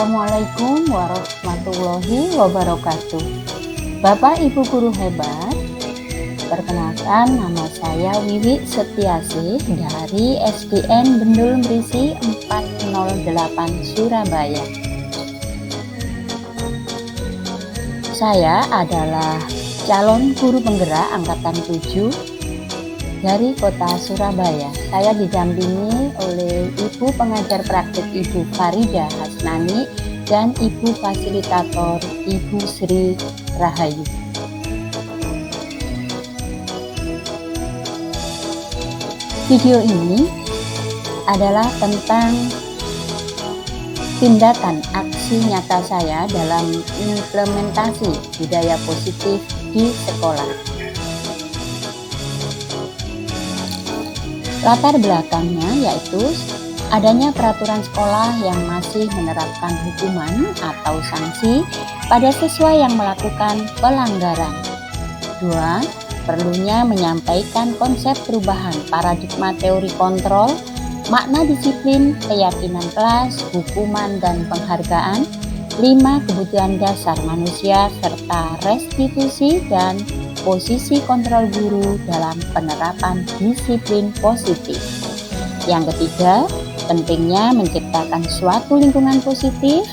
Assalamualaikum warahmatullahi wabarakatuh. Bapak Ibu guru hebat, perkenalkan nama saya Wiwi Setiasih dari SDN Bendul Merisi 408 Surabaya. Saya adalah calon guru penggerak angkatan 7 dari kota Surabaya. Saya didampingi oleh Ibu Pengajar Praktik Ibu Farida Hasnani dan Ibu Fasilitator Ibu Sri Rahayu. Video ini adalah tentang tindakan aksi nyata saya dalam implementasi budaya positif di sekolah. Latar belakangnya yaitu adanya peraturan sekolah yang masih menerapkan hukuman atau sanksi pada siswa yang melakukan pelanggaran. 2. Perlunya menyampaikan konsep perubahan paradigma teori kontrol, makna disiplin, keyakinan kelas, hukuman dan penghargaan. 5. Kebutuhan dasar manusia serta restitusi dan posisi kontrol guru dalam penerapan disiplin positif. Yang ketiga, pentingnya menciptakan suatu lingkungan positif,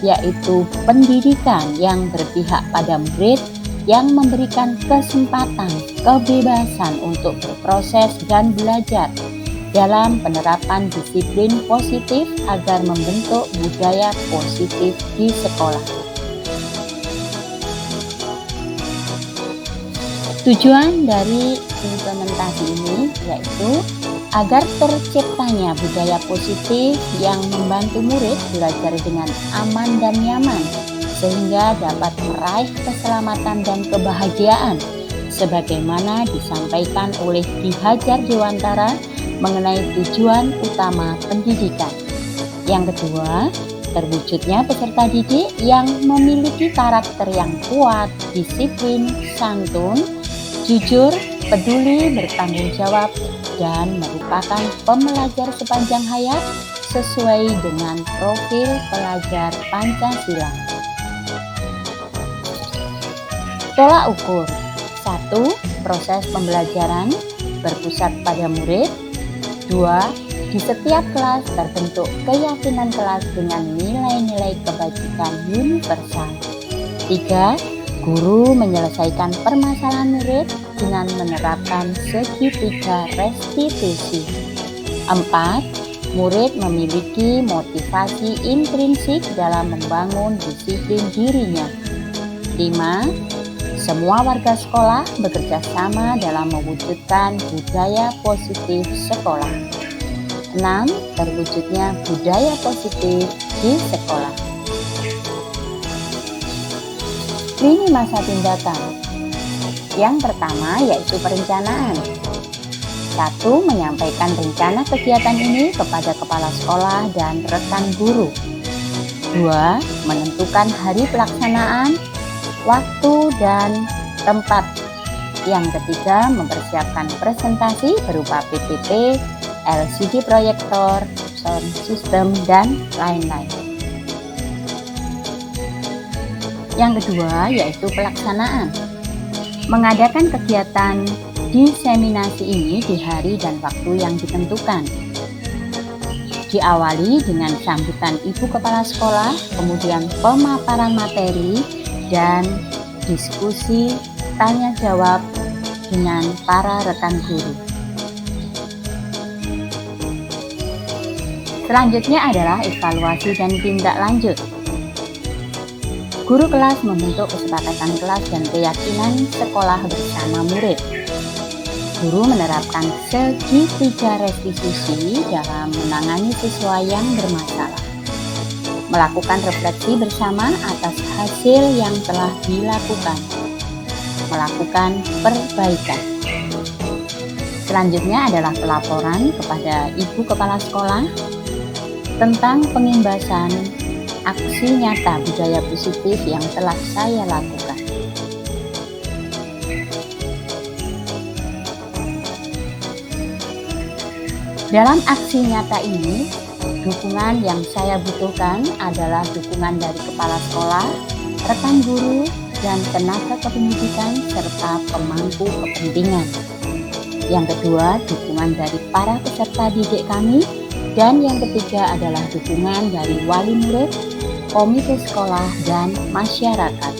yaitu pendidikan yang berpihak pada murid, yang memberikan kesempatan, kebebasan untuk berproses dan belajar dalam penerapan disiplin positif agar membentuk budaya positif di sekolah. Tujuan dari implementasi ini yaitu agar terciptanya budaya positif yang membantu murid belajar dengan aman dan nyaman sehingga dapat meraih keselamatan dan kebahagiaan sebagaimana disampaikan oleh Ki Hajar Dewantara mengenai tujuan utama pendidikan. Yang kedua, terwujudnya peserta didik yang memiliki karakter yang kuat, disiplin, santun, jujur, peduli, bertanggung jawab, dan merupakan pembelajar sepanjang hayat sesuai dengan profil pelajar Pancasila. Tolak ukur. 1. Proses pembelajaran berpusat pada murid. 2. Di setiap kelas terbentuk keyakinan kelas dengan nilai-nilai kebajikan universal. 3. Guru menyelesaikan permasalahan murid dengan menerapkan segitiga restitusi. 4. Murid memiliki motivasi intrinsik dalam membangun disiplin dirinya. 5. Semua warga sekolah bekerja sama dalam mewujudkan budaya positif sekolah. 6. Terwujudnya budaya positif di sekolah. Lini masa tindakan. Yang pertama yaitu perencanaan. 1. Menyampaikan rencana kegiatan ini kepada kepala sekolah dan rekan guru. 2. Menentukan hari pelaksanaan, waktu dan tempat. Yang ketiga, mempersiapkan presentasi berupa PPT, LCD proyektor, sound system, dan lain-lain. Yang kedua yaitu pelaksanaan. Mengadakan kegiatan diseminasi ini di hari dan waktu yang ditentukan. Diawali dengan sambutan Ibu Kepala Sekolah, kemudian pemaparan materi dan diskusi tanya jawab dengan para rekan guru. Selanjutnya adalah evaluasi dan tindak lanjut. Guru kelas membentuk kesepakatan kelas dan keyakinan sekolah bersama murid. Guru menerapkan segitiga restitusi dalam menangani siswa yang bermasalah. Melakukan refleksi bersama atas hasil yang telah dilakukan. Melakukan perbaikan. Selanjutnya adalah pelaporan kepada Ibu Kepala Sekolah tentang pengimbasan aksi nyata budaya positif yang telah saya lakukan. Dalam aksi nyata ini, Dukungan yang saya butuhkan adalah dukungan dari kepala sekolah, rekan guru, dan tenaga kependidikan serta pemangku kepentingan. Yang kedua, dukungan dari para peserta didik kami. Dan yang ketiga adalah dukungan dari wali murid, komite sekolah, dan masyarakat.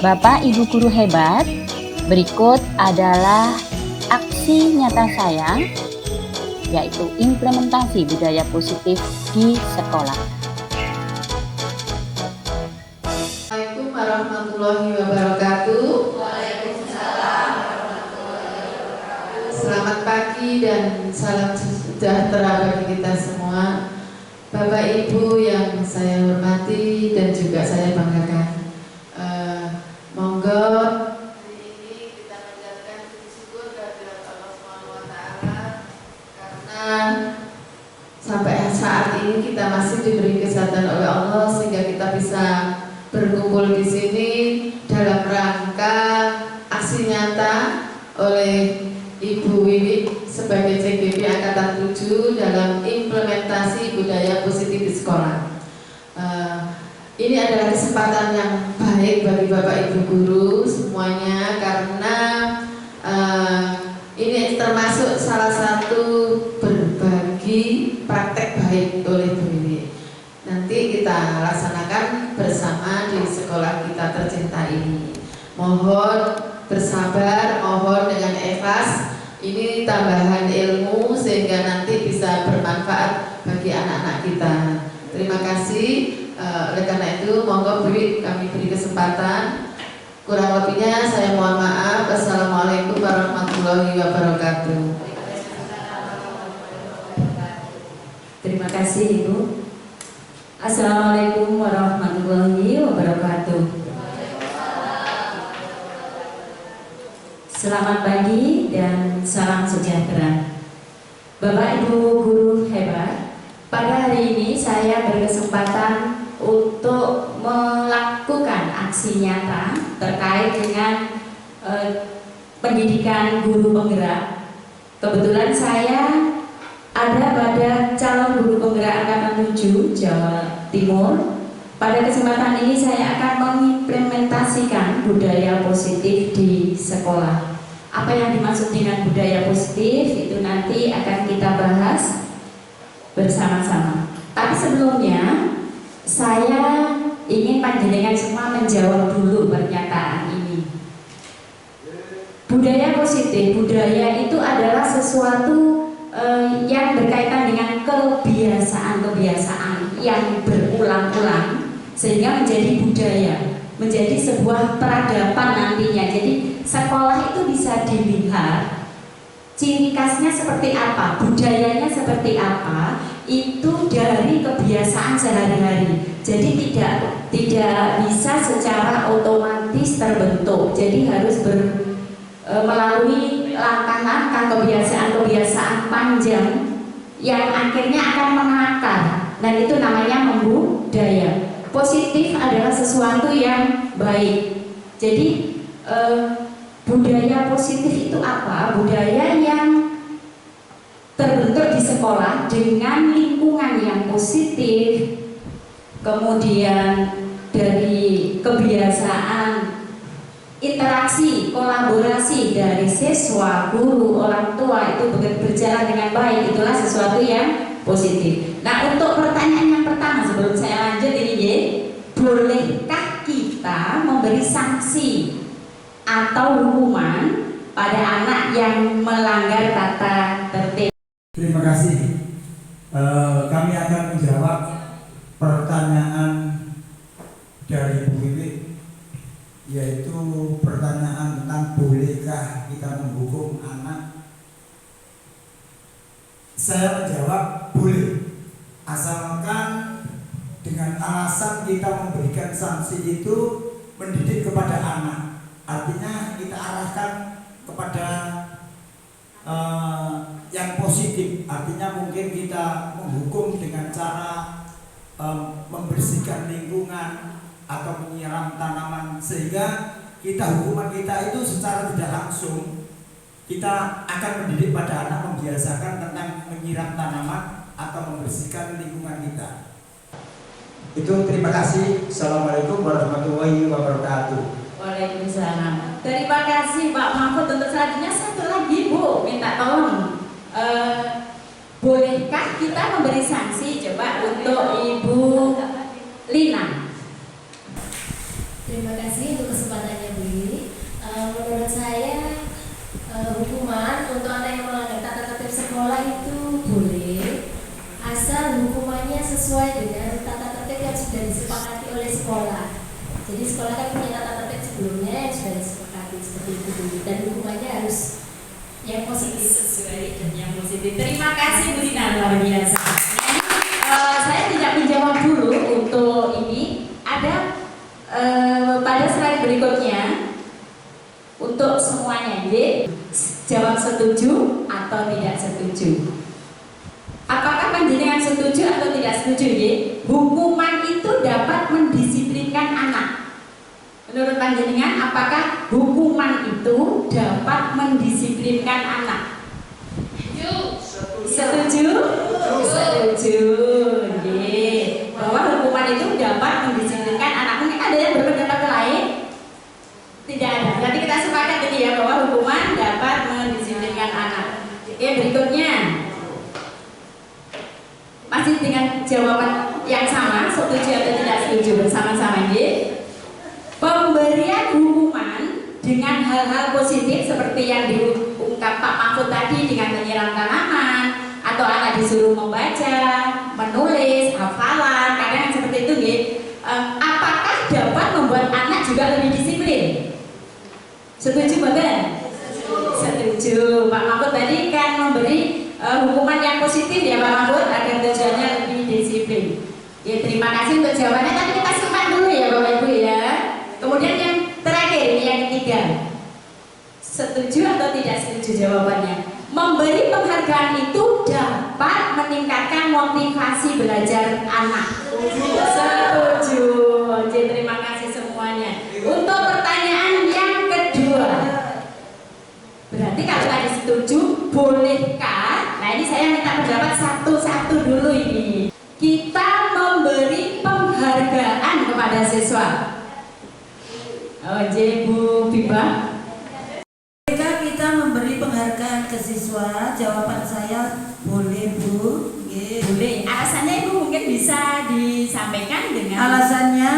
Bapak Ibu guru hebat, berikut adalah aksi nyata saya, yaitu implementasi budaya positif di sekolah. Assalamualaikum warahmatullahi wabarakatuh. Selamat pagi dan salam sejahtera bagi kita semua. Bapak Ibu yang saya hormati dan juga saya banggakan. Monggo hari ini kita mengucapkan syukur kehadirat Allah SWT karena sampai saat ini kita masih diberi kesehatan oleh Allah sehingga kita bisa berkumpul di sini dalam rangka aksi nyata oleh Ibu Wiwi sebagai CGP Angkatan 7 dalam implementasi budaya positif di sekolah. Ini adalah kesempatan yang baik bagi Bapak Ibu guru semuanya karena ini termasuk salah satu berbagi praktek baik oleh Bu Wiwi. Nanti kita laksanakan bersama di sekolah kita tercinta ini. Mohon bersabar, mohon dengan ikhlas. Ini tambahan ilmu sehingga nanti bisa bermanfaat bagi anak-anak kita. Terima kasih. Oleh karena itu, monggo kami beri kesempatan. Kurang lebihnya saya mohon maaf. Assalamualaikum warahmatullahi wabarakatuh. Terima kasih Ibu. Assalamualaikum warahmatullahi wabarakatuh. Selamat pagi dan salam sejahtera. Bapak Ibu guru hebat, pada hari ini saya berkesempatan untuk melakukan aksi nyata terkait dengan pendidikan guru penggerak. Kebetulan saya ada pada calon guru penggerak Angkatan 7 Jawa Timur. Pada kesempatan ini saya akan mengimplementasikan budaya positif di sekolah. Apa yang dimaksud dengan budaya positif itu nanti akan kita bahas bersama-sama. Tapi sebelumnya saya ingin panjenengan semua menjawab dulu pernyataan ini. Budaya positif, budaya itu adalah sesuatu yang berkaitan dengan kebiasaan-kebiasaan yang berulang-ulang sehingga menjadi budaya, menjadi sebuah peradaban nantinya. Jadi sekolah itu bisa dilihat ciri khasnya seperti apa, budayanya seperti apa, itu dari kebiasaan sehari-hari. Jadi tidak bisa secara otomatis terbentuk. Jadi harus melalui langkah-langkah kebiasaan-kebiasaan panjang yang akhirnya akan mengakar, dan itu namanya membudaya. Positif adalah sesuatu yang baik. Jadi budaya positif itu apa? Budaya yang terbentuk di sekolah dengan lingkungan yang positif, kemudian dari kebiasaan interaksi, kolaborasi dari siswa, guru, orang tua itu berjalan dengan baik, itulah sesuatu yang positif. Nah, untuk pertanyaan yang pertama sebelum saya lanjut ini, bolehkah kita memberi sanksi atau hukuman pada anak yang melanggar tata tertib? Terima kasih. Kami akan menjawab pertanyaan dari Bu Wiwi, yaitu pertanyaan tentang bolehkah kita menghukum anak. Saya menjawab boleh, asalkan dengan alasan kita memberikan sanksi itu mendidik kepada anak. Artinya kita arahkan kepada yang positif. Artinya mungkin kita menghukum dengan cara membersihkan lingkungan atau menyiram tanaman, sehingga hukuman kita itu secara tidak langsung kita akan mendidik pada anak, membiasakan tentang menyiram tanaman atau membersihkan lingkungan kita. Itu terima kasih. Assalamualaikum warahmatullahi wabarakatuh. Waalaikumsalam. Terima kasih Pak Mahfud. Untuk selanjutnya satu lagi Bu, minta tolong. Bolehkah kita memberi sanksi coba untuk Ibu Lina? Terima kasih untuk kesempatannya Bu Lili. Menurut saya hukuman untuk anak yang melanggar tata tertib sekolah itu boleh, asal hukumannya sesuai dengan tata tertib yang sudah disepakati oleh sekolah. Jadi sekolah kan punya tata tertib sebelumnya yang sudah disepakati seperti itu dulu, dan hukumannya harus yang positif, Sesuai dan yang positif. Terima kasih Bu Lina, luar biasa. Saya tidak menjawab dulu untuk ini. Ada pada slide berikutnya untuk semuanya, jawab setuju atau tidak setuju. Apakah panjenengan setuju atau tidak setuju? Hukuman itu dapat mendisiplinkan anak. Menurut panjenengan, apakah hukuman itu dapat mendisiplinkan anak? Setuju? Setuju. Bahwa hukuman itu dapat mendisiplinkan anak. Mungkin ada yang berpendapat lain? Tidak ada. Berarti kita sepakat ini ya, bahwa hukuman dapat mendisiplinkan anak. Oke, berikutnya masih dengan jawaban yang sama, setuju atau tidak setuju, bersama-sama ya. Pemberian hukuman dengan hal-hal positif seperti yang diungkap Pak Mahfud tadi, dengan menyiram tanaman atau anak disuruh membaca, menulis, hafalan, kadang seperti itu ya. Apakah dapat membuat anak juga lebih disiplin? Setuju bukan? Setuju. Pak Mahfud tadi kan memberi hukuman yang positif ya Pak Mahfud, agar tujuannya lebih disiplin. Ya, terima kasih untuk jawabannya. Tapi kita simpan dulu ya Bapak Ibu ya. Kemudian yang terakhir, ini yang ketiga. Setuju atau tidak setuju jawabannya? Memberi penghargaan itu dapat meningkatkan motivasi belajar anak. Setuju. Oke, terima kasih semuanya. Untuk pertanyaan yang kedua, berarti kalau tadi setuju, bolehkah? Nah, ini saya minta pendapat satu-satu dulu ini. Kita memberi penghargaan kepada siswa. Oke, Bu Biba. Ketika kita memberi penghargaan ke siswa, jawaban saya boleh Bu. Boleh. Alasannya Ibu mungkin bisa disampaikan dengan Alasannya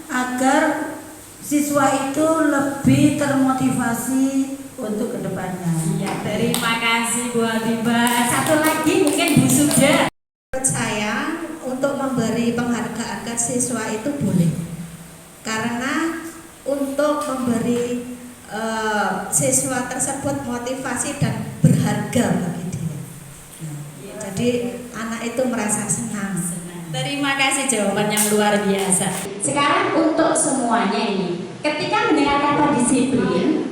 agar siswa itu lebih termotivasi untuk kedepannya. Ya, terima kasih Bu Habibah. Satu lagi mungkin Bu Sugda. Menurut saya untuk memberi penghargaan ke siswa itu boleh, karena untuk memberi siswa tersebut motivasi dan berharga bagi dia. Jadi anak itu merasa senang. Terima kasih, jawaban yang luar biasa. Sekarang untuk semuanya ini, ketika mendengar kata disiplin,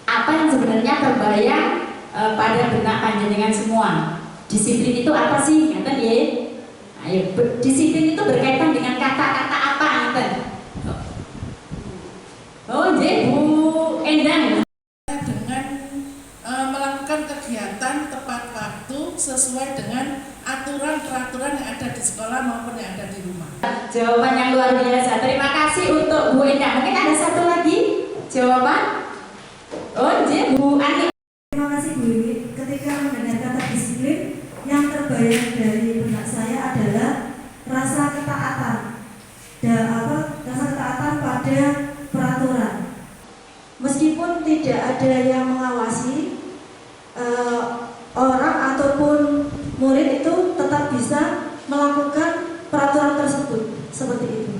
apa yang sebenarnya terbayang pada benak panjenengan semua? Disiplin itu apa sih? Ngaten ya? Ayo, disiplin itu berkaitan dengan kata-kata apa? Ngaten? Oh, jadi Bu Endang. Dengan melakukan kegiatan tepat waktu sesuai dengan aturan-peraturan yang ada di sekolah maupun yang ada di rumah. Jawaban yang luar biasa. Terima kasih untuk Bu Endang. Mungkin ada satu lagi jawaban. Oh, jadi Bu Ani. Terima kasih Bu Wiwi. Ketika mendengar kata disiplin, yang terbayang dari benak saya adalah rasa ketaatan. Rasa ketaatan pada peraturan. Meskipun tidak ada yang mengawasi, orang ataupun murid itu tetap bisa melakukan peraturan tersebut. Seperti itu.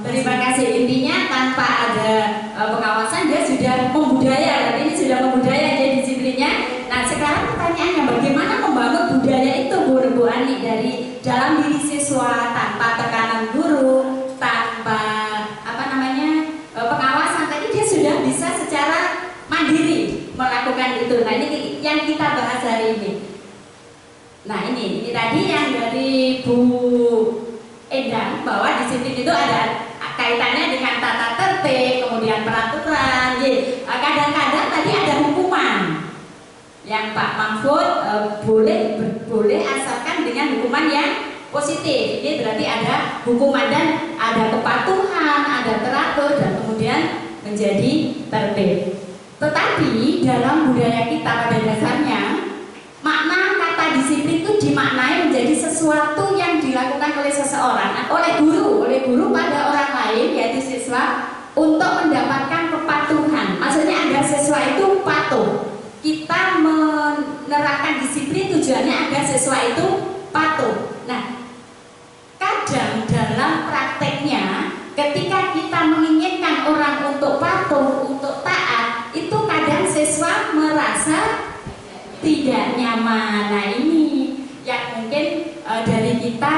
Terima kasih. Intinya tanpa ada pengawasan dia sudah membudaya. Berarti ini sudah membudaya dia disiplinnya. Nah, sekarang pertanyaannya, bagaimana membangun budaya itu Bu Ani dari dalam diri siswa tanpa tekanan guru, tanpa pengawasan. Tadi dia sudah bisa secara mandiri melakukan itu. Nah, ini yang kita bahas hari ini. Nah, ini tadi yang dari Bu Endang, bahwa disiplin itu ada kaitannya dengan tata tertib, kemudian peraturan. Kadang-kadang tadi ada hukuman. yang Pak Mahfud boleh asalkan dengan hukuman yang positif. Ini berarti ada hukuman dan ada kepatuhan, ada teratur, dan kemudian menjadi tertib. Tetapi dalam budaya kita pada dasarnya makna kata disiplin itu dimaknai menjadi sesuatu yang dilakukan oleh seseorang, oleh guru pada orang lain, yaitu siswa, untuk mendapatkan kepatuhan. Maksudnya agar siswa itu patuh. Kita menerapkan disiplin tujuannya agar siswa itu patuh. Nah, kadang dalam prakteknya ketika kita menginginkan orang untuk patuh, untuk taat, itu kadang siswa merasa tidak nyaman. Nah, ini yang mungkin dari kita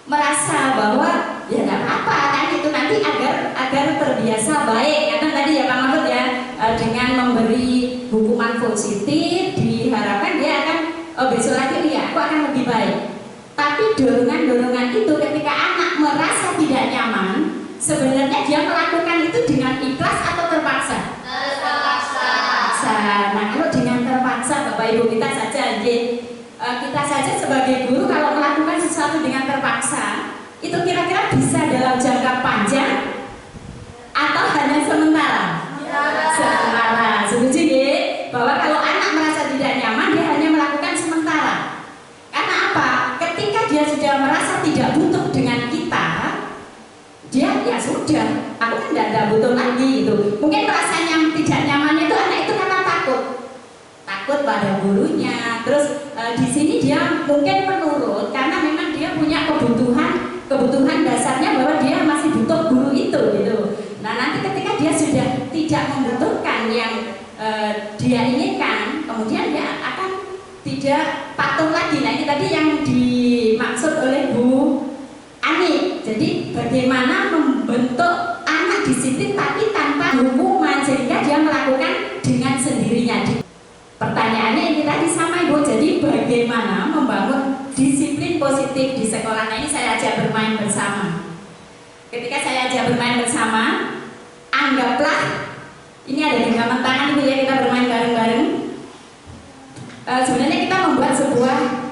merasa bahwa ya nggak apa-apa kan, itu nanti agar terbiasa baik. Karena tadi ya Pak Mahfud ya, dengan memberi hukuman positif diharapkan dia akan besok lagi ya aku akan lebih baik. Tapi dorongan-dorongan itu ketika anak merasa tidak nyaman, sebenarnya dia melakukan itu dengan ikhlas atau terpaksa? Terpaksa. Nah, kalau dengan terpaksa, Bapak Ibu kita saja, kita saja sebagai guru kalau melakukan sesuatu dengan terpaksa, itu kira-kira bisa dalam jangka panjang atau hanya sementara? Sementara. Setuju ya? Bahwa kalau anak merasa tidak nyaman, dia hanya melakukan sementara. Karena apa? Ketika dia sudah merasa tidak butuh dengan kita, dia ya sudah, aku kan tidak butuh lagi gitu. Mungkin rasanya tidak nyaman itu anak itu karena takut pada gurunya. Terus di sini dia mungkin menurut karena memang dia punya kebutuhan dasarnya bahwa dia masih butuh guru itu gitu. Nah, nanti ketika dia sudah tidak membutuhkan yang dia inginkan, kemudian dia akan tidak patuh lagi. Nah, ini tadi yang dimaksud oleh Bu Ani. Jadi bagaimana membentuk anak disiplin tapi tanpa hukuman sehingga dia melakukan dengan sendirinya. Pertanyaannya ini tadi sama Ibu. Jadi bagaimana membangun disiplin positif di sekolah? Nah, ini saya ajak bermain bersama. Ketika saya ajak bermain bersama, anggaplah ini ada genggaman tangan Ibu ya, kita bermain bareng-bareng. Sebenarnya kita membuat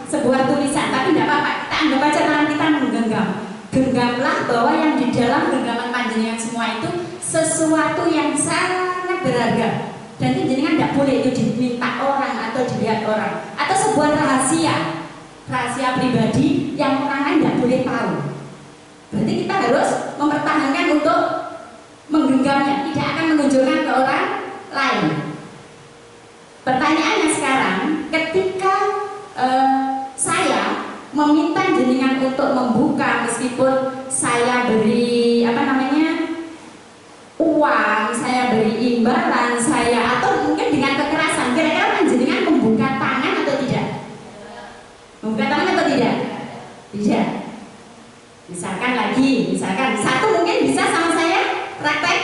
sebuah tulisan, tapi tidak apa-apa. Kita anggap aja tangan kita menggenggam. Genggamlah bahwa yang di dalam genggaman panjenengan semua itu sesuatu yang sangat berharga. Dan jenengan tidak boleh itu diminta orang atau dilihat orang, atau sebuah rahasia pribadi yang orang lain tidak boleh tahu. Berarti kita harus mempertahankan untuk menggenggamnya, tidak akan menunjukkan ke orang lain. Pertanyaannya sekarang, ketika saya meminta jenengan untuk membuka, meskipun saya beri uang, saya beri imbalan, saya atau mungkin dengan kekerasan, kira-kira jenengan membuka tangan atau tidak? Membuka tangan atau tidak? Tidak. Misalkan satu mungkin bisa sama saya praktek.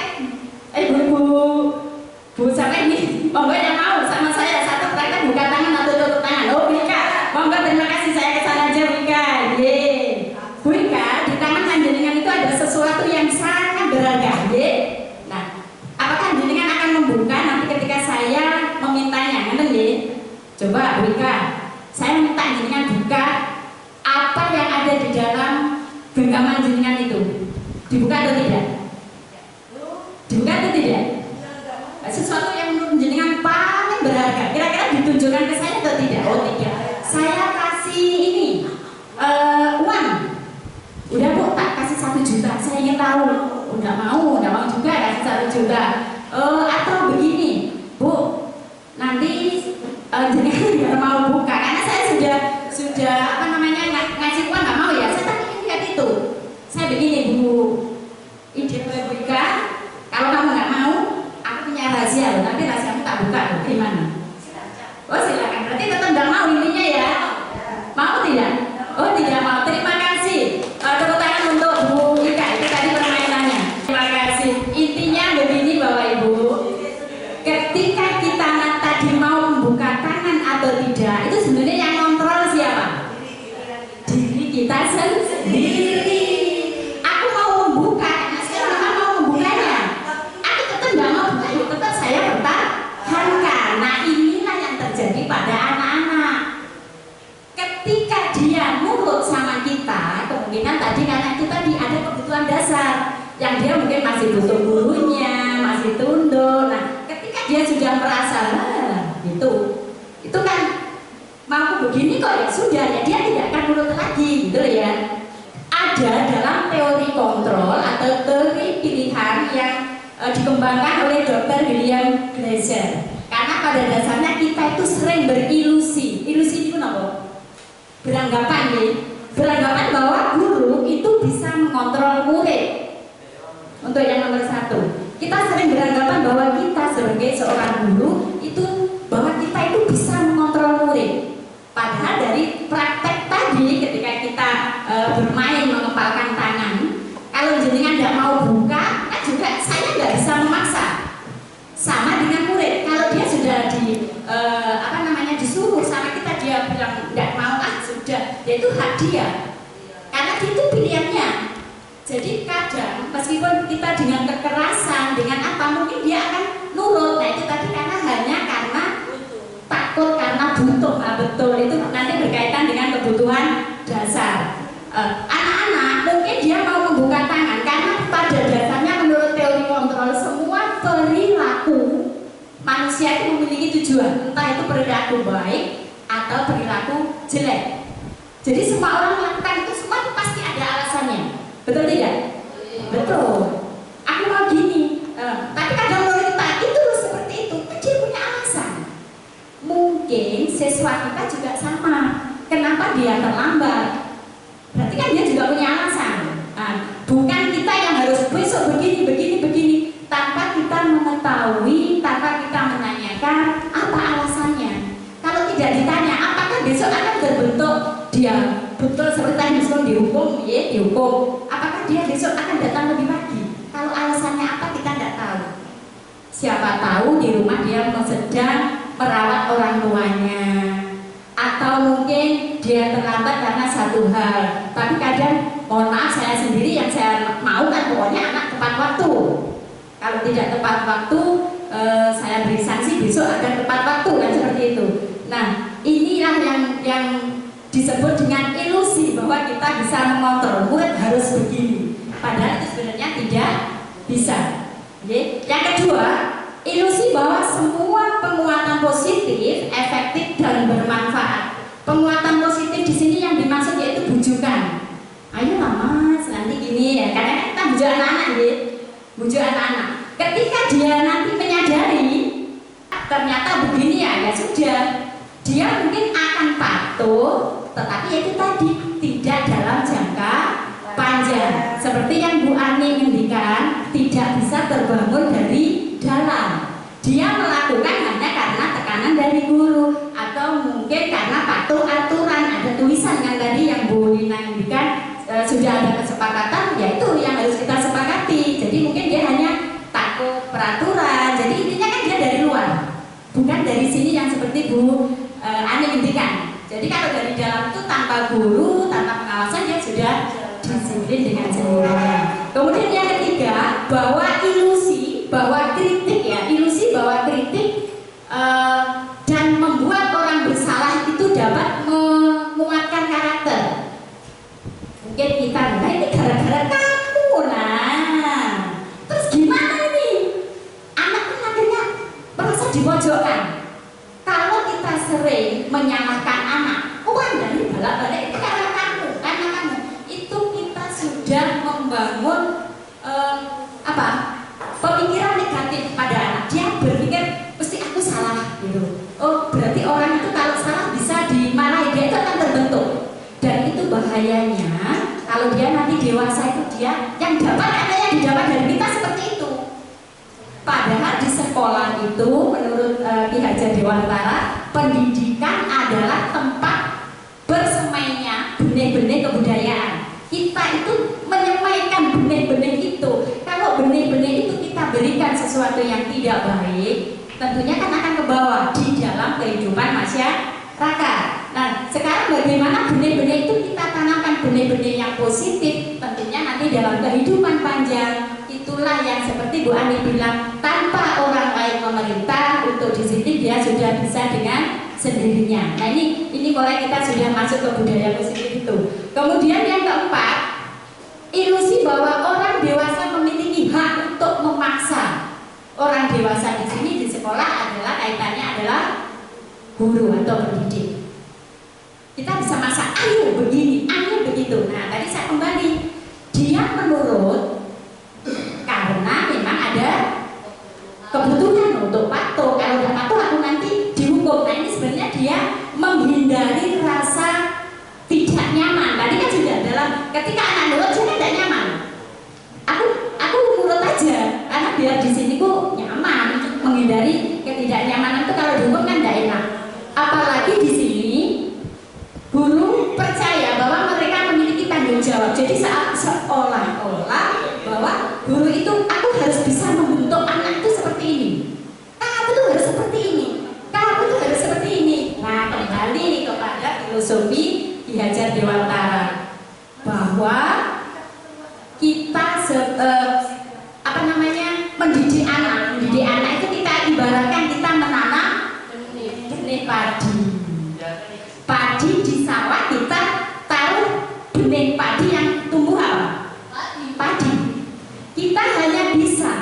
Bu sampai ini, monggo yang mau sama saya satu praktek buka tangan atau tutup tangan. Oh Wika, monggo terima kasih, saya kesana aja Wika. Bu Wika, di tangan panjenengan itu ada sesuatu yang sangat berharga. Nah, apakah jenengan akan membuka nanti ketika saya memintanya? Ngeten nggih? Coba Bu Wika, saya minta jenengan buka apa yang ada di dalam genggaman jenengan itu. Dibuka atau tidak? Dibuka atau tidak? Sesuatu yang menurut jenengan paling berharga, kira-kira ditunjukkan ke saya atau tidak? Oh tidak. Saya kasih ini uang. Udah Bu, tak kasih 1 juta. Saya ingin tahu. Udah mau juga kasih 1 juta. Atau begini, Bu, nanti jenengan nggak mau buka karena saya sudah ngasih uang nggak mau ya. Saya tak ingin lihat itu. Saya begini Bu, ide Bu Ika, kalau kamu nggak mau, aku punya rahasia loh. Nanti rahasiamu tak buka loh. Gimana? Oh silakan. Berarti tetap nggak mau intinya ya? Mau tidak? Oh tidak mau. Terima kasih. Tepuk tangan untuk Bu Ika. Itu tadi permainannya. Terima kasih. Intinya begini Bapak Ibu, yang dia mungkin masih butuh gurunya, masih tunduk. Nah, ketika dia sudah merasa itu kan mampu begini kok, ya sudah, ya dia tidak akan nurut lagi, gitu ya. Ada dalam teori kontrol atau teori pilihan yang dikembangkan oleh Dr. William Glasser. Karena pada dasarnya kita itu sering berilusi. Ilusi itu apa? Beranggapan nih, beranggapan bahwa guru itu bisa mengontrol murid. Untuk yang nomor 1, kita sering beranggapan bahwa kita sebagai seorang guru itu bahwa kita itu bisa mengontrol murid. Padahal dari praktek tadi ketika kita bermain mengepalkan tangan, kalau jenengan tidak mau buka, kan juga saya nggak bisa memaksa. Sama dengan murid, kalau dia sudah disuruh sama kita, dia bilang tidak mau, sudah, itu hak dia, karena itu pilihannya. Jadi kadang meskipun kita dengan kekerasan, dengan apa, mungkin dia akan nurut. Nah itu tadi karena takut, karena butuh. Betul, itu nanti berkaitan dengan kebutuhan dasar. Anak-anak mungkin dia mau membuka tangan karena pada dasarnya menurut teori kontrol semua perilaku manusia itu memiliki tujuan, entah itu perilaku baik atau perilaku jelek. Jadi semua orang melakukan itu semua pasti ada alasannya, betul tidak? Betul. Aku mau gini, tapi kadang menurut kita itu seperti itu, dia punya alasan. Mungkin siswa kita juga sama. Kenapa dia terlambat? Berarti kan dia juga punya alasan. Bukan kita yang harus besok begini, tanpa kita mengetahui, tanpa kita menanyakan apa alasannya. Kalau tidak ditanya, apakah besok akan terbentuk dia betul seperti tadi besok dihukum, dihukum. Apakah dia besok akan datang lebih pagi? Kalau alasannya apa kita tidak tahu. Siapa tahu di rumah dia sedang merawat orang tuanya, atau mungkin dia terlambat karena satu hal. Tapi kadang, mohon maaf, saya sendiri yang saya mau kan pokoknya anak tepat waktu. Kalau tidak tepat waktu, saya beri sanksi, besok akan tepat waktu, kan seperti itu. Nah, inilah yang disebut dengan ilusi bahwa kita bisa mengontrol murid harus begini. Padahal itu sebenarnya tidak bisa. Yang kedua, ilusi bahwa semua penguatan positif, efektif dan bermanfaat. Penguatan positif di sini yang dimaksud yaitu bujukan. Ayolah mas, nanti gini ya. Karena kita bujuk anak-anak, bujuk anak-anak. Ketika dia nanti menyadari ternyata begini ya sudah. Dia mungkin akan patuh, tetapi itu tadi tidak dalam jangka panjang. Seperti yang Bu Ani ngendikan, tidak bisa terbangun dari dalam. Dia melakukan hanya karena tekanan dari guru, atau mungkin karena patuh aturan. Ada tulisan yang tadi yang Bu Lina ngendikan, sudah ada kesepakatan, yaitu yang harus kita sepakati. Jadi mungkin dia hanya takut peraturan. Jadi intinya kan dia dari luar, bukan dari sini yang seperti Bu Ani ngendikan. Jadi kalau dari dalam itu tanpa guru, tanpa pengawasan, dia sudah disiplin dengan sendirinya. Kemudian yang ketiga, bahwa ilusi bahwa kritik dan membuat orang bersalah itu dapat menguatkan karakter. Mungkin kita ini gara-gara kamu, terus gimana ini? Anak kan akhirnya merasa dipojokkan. Kalau kita sering menyalahkan anak, dari balak-balik itu karena kamu, itu kita sudah membangun pemikiran negatif pada anak. Dia berpikir pasti aku salah gitu. Oh, berarti orang itu kalau salah bisa dimarahi, dia itu akan terbentuk. Dan itu bahayanya kalau dia nanti dewasa itu dia yang dapat ada yang didapat dari kita seperti itu. Padahal di sekolah itu menurut Ki Hajar Dewantara, pendidikan adalah tempat bersemainya benih-benih kebudayaan. Kita itu menyemaikan benih-benih itu. Kalau benih-benih itu kita berikan sesuatu yang tidak baik, tentunya kan akan ke bawah di dalam kehidupan masyarakat. Nah, sekarang bagaimana benih-benih itu kita tanamkan benih-benih yang positif, tentunya nanti dalam kehidupan panjang. Itulah yang seperti Bu Ani bilang, tanpa orang lain memerintah untuk disiplin, dia sudah bisa dengan sendirinya. Nah ini mulai kita sudah masuk ke budaya positif itu. Kemudian yang keempat, ilusi bahwa orang dewasa memiliki orang dewasa di sini di sekolah adalah kaitannya adalah guru atau pendidik. Kita bisa masak, ayo begini, ayo begitu. Nah tadi saya kembali, dia menurut karena memang ada kebutuhan untuk patuh. Kalau tidak patuh aku nanti dihukum. Nah ini sebenarnya dia menghindari rasa tidak nyaman. Tadi kan sudah dalam ketika anak nurut dia tidak nyaman. Aku nurut aja karena biar di sini kok nyaman. Menghindari ketidaknyamanan itu kalau dihukum kan tidak enak. Apalagi di sini guru percaya bahwa mereka memiliki tanggung jawab. Jadi saat seolah-olah bahwa guru itu aku harus bisa membentuk anak itu seperti ini. Kamu tuh harus seperti ini. Kamu tuh harus seperti ini. Nah kembali kepada filosofi Ki Hajar Dewantara bahwa kita mendidik anak itu kita ibaratkan kita menanam benih padi di sawah, kita taruh benih padi yang tumbuh apa? Padi. Kita hanya bisa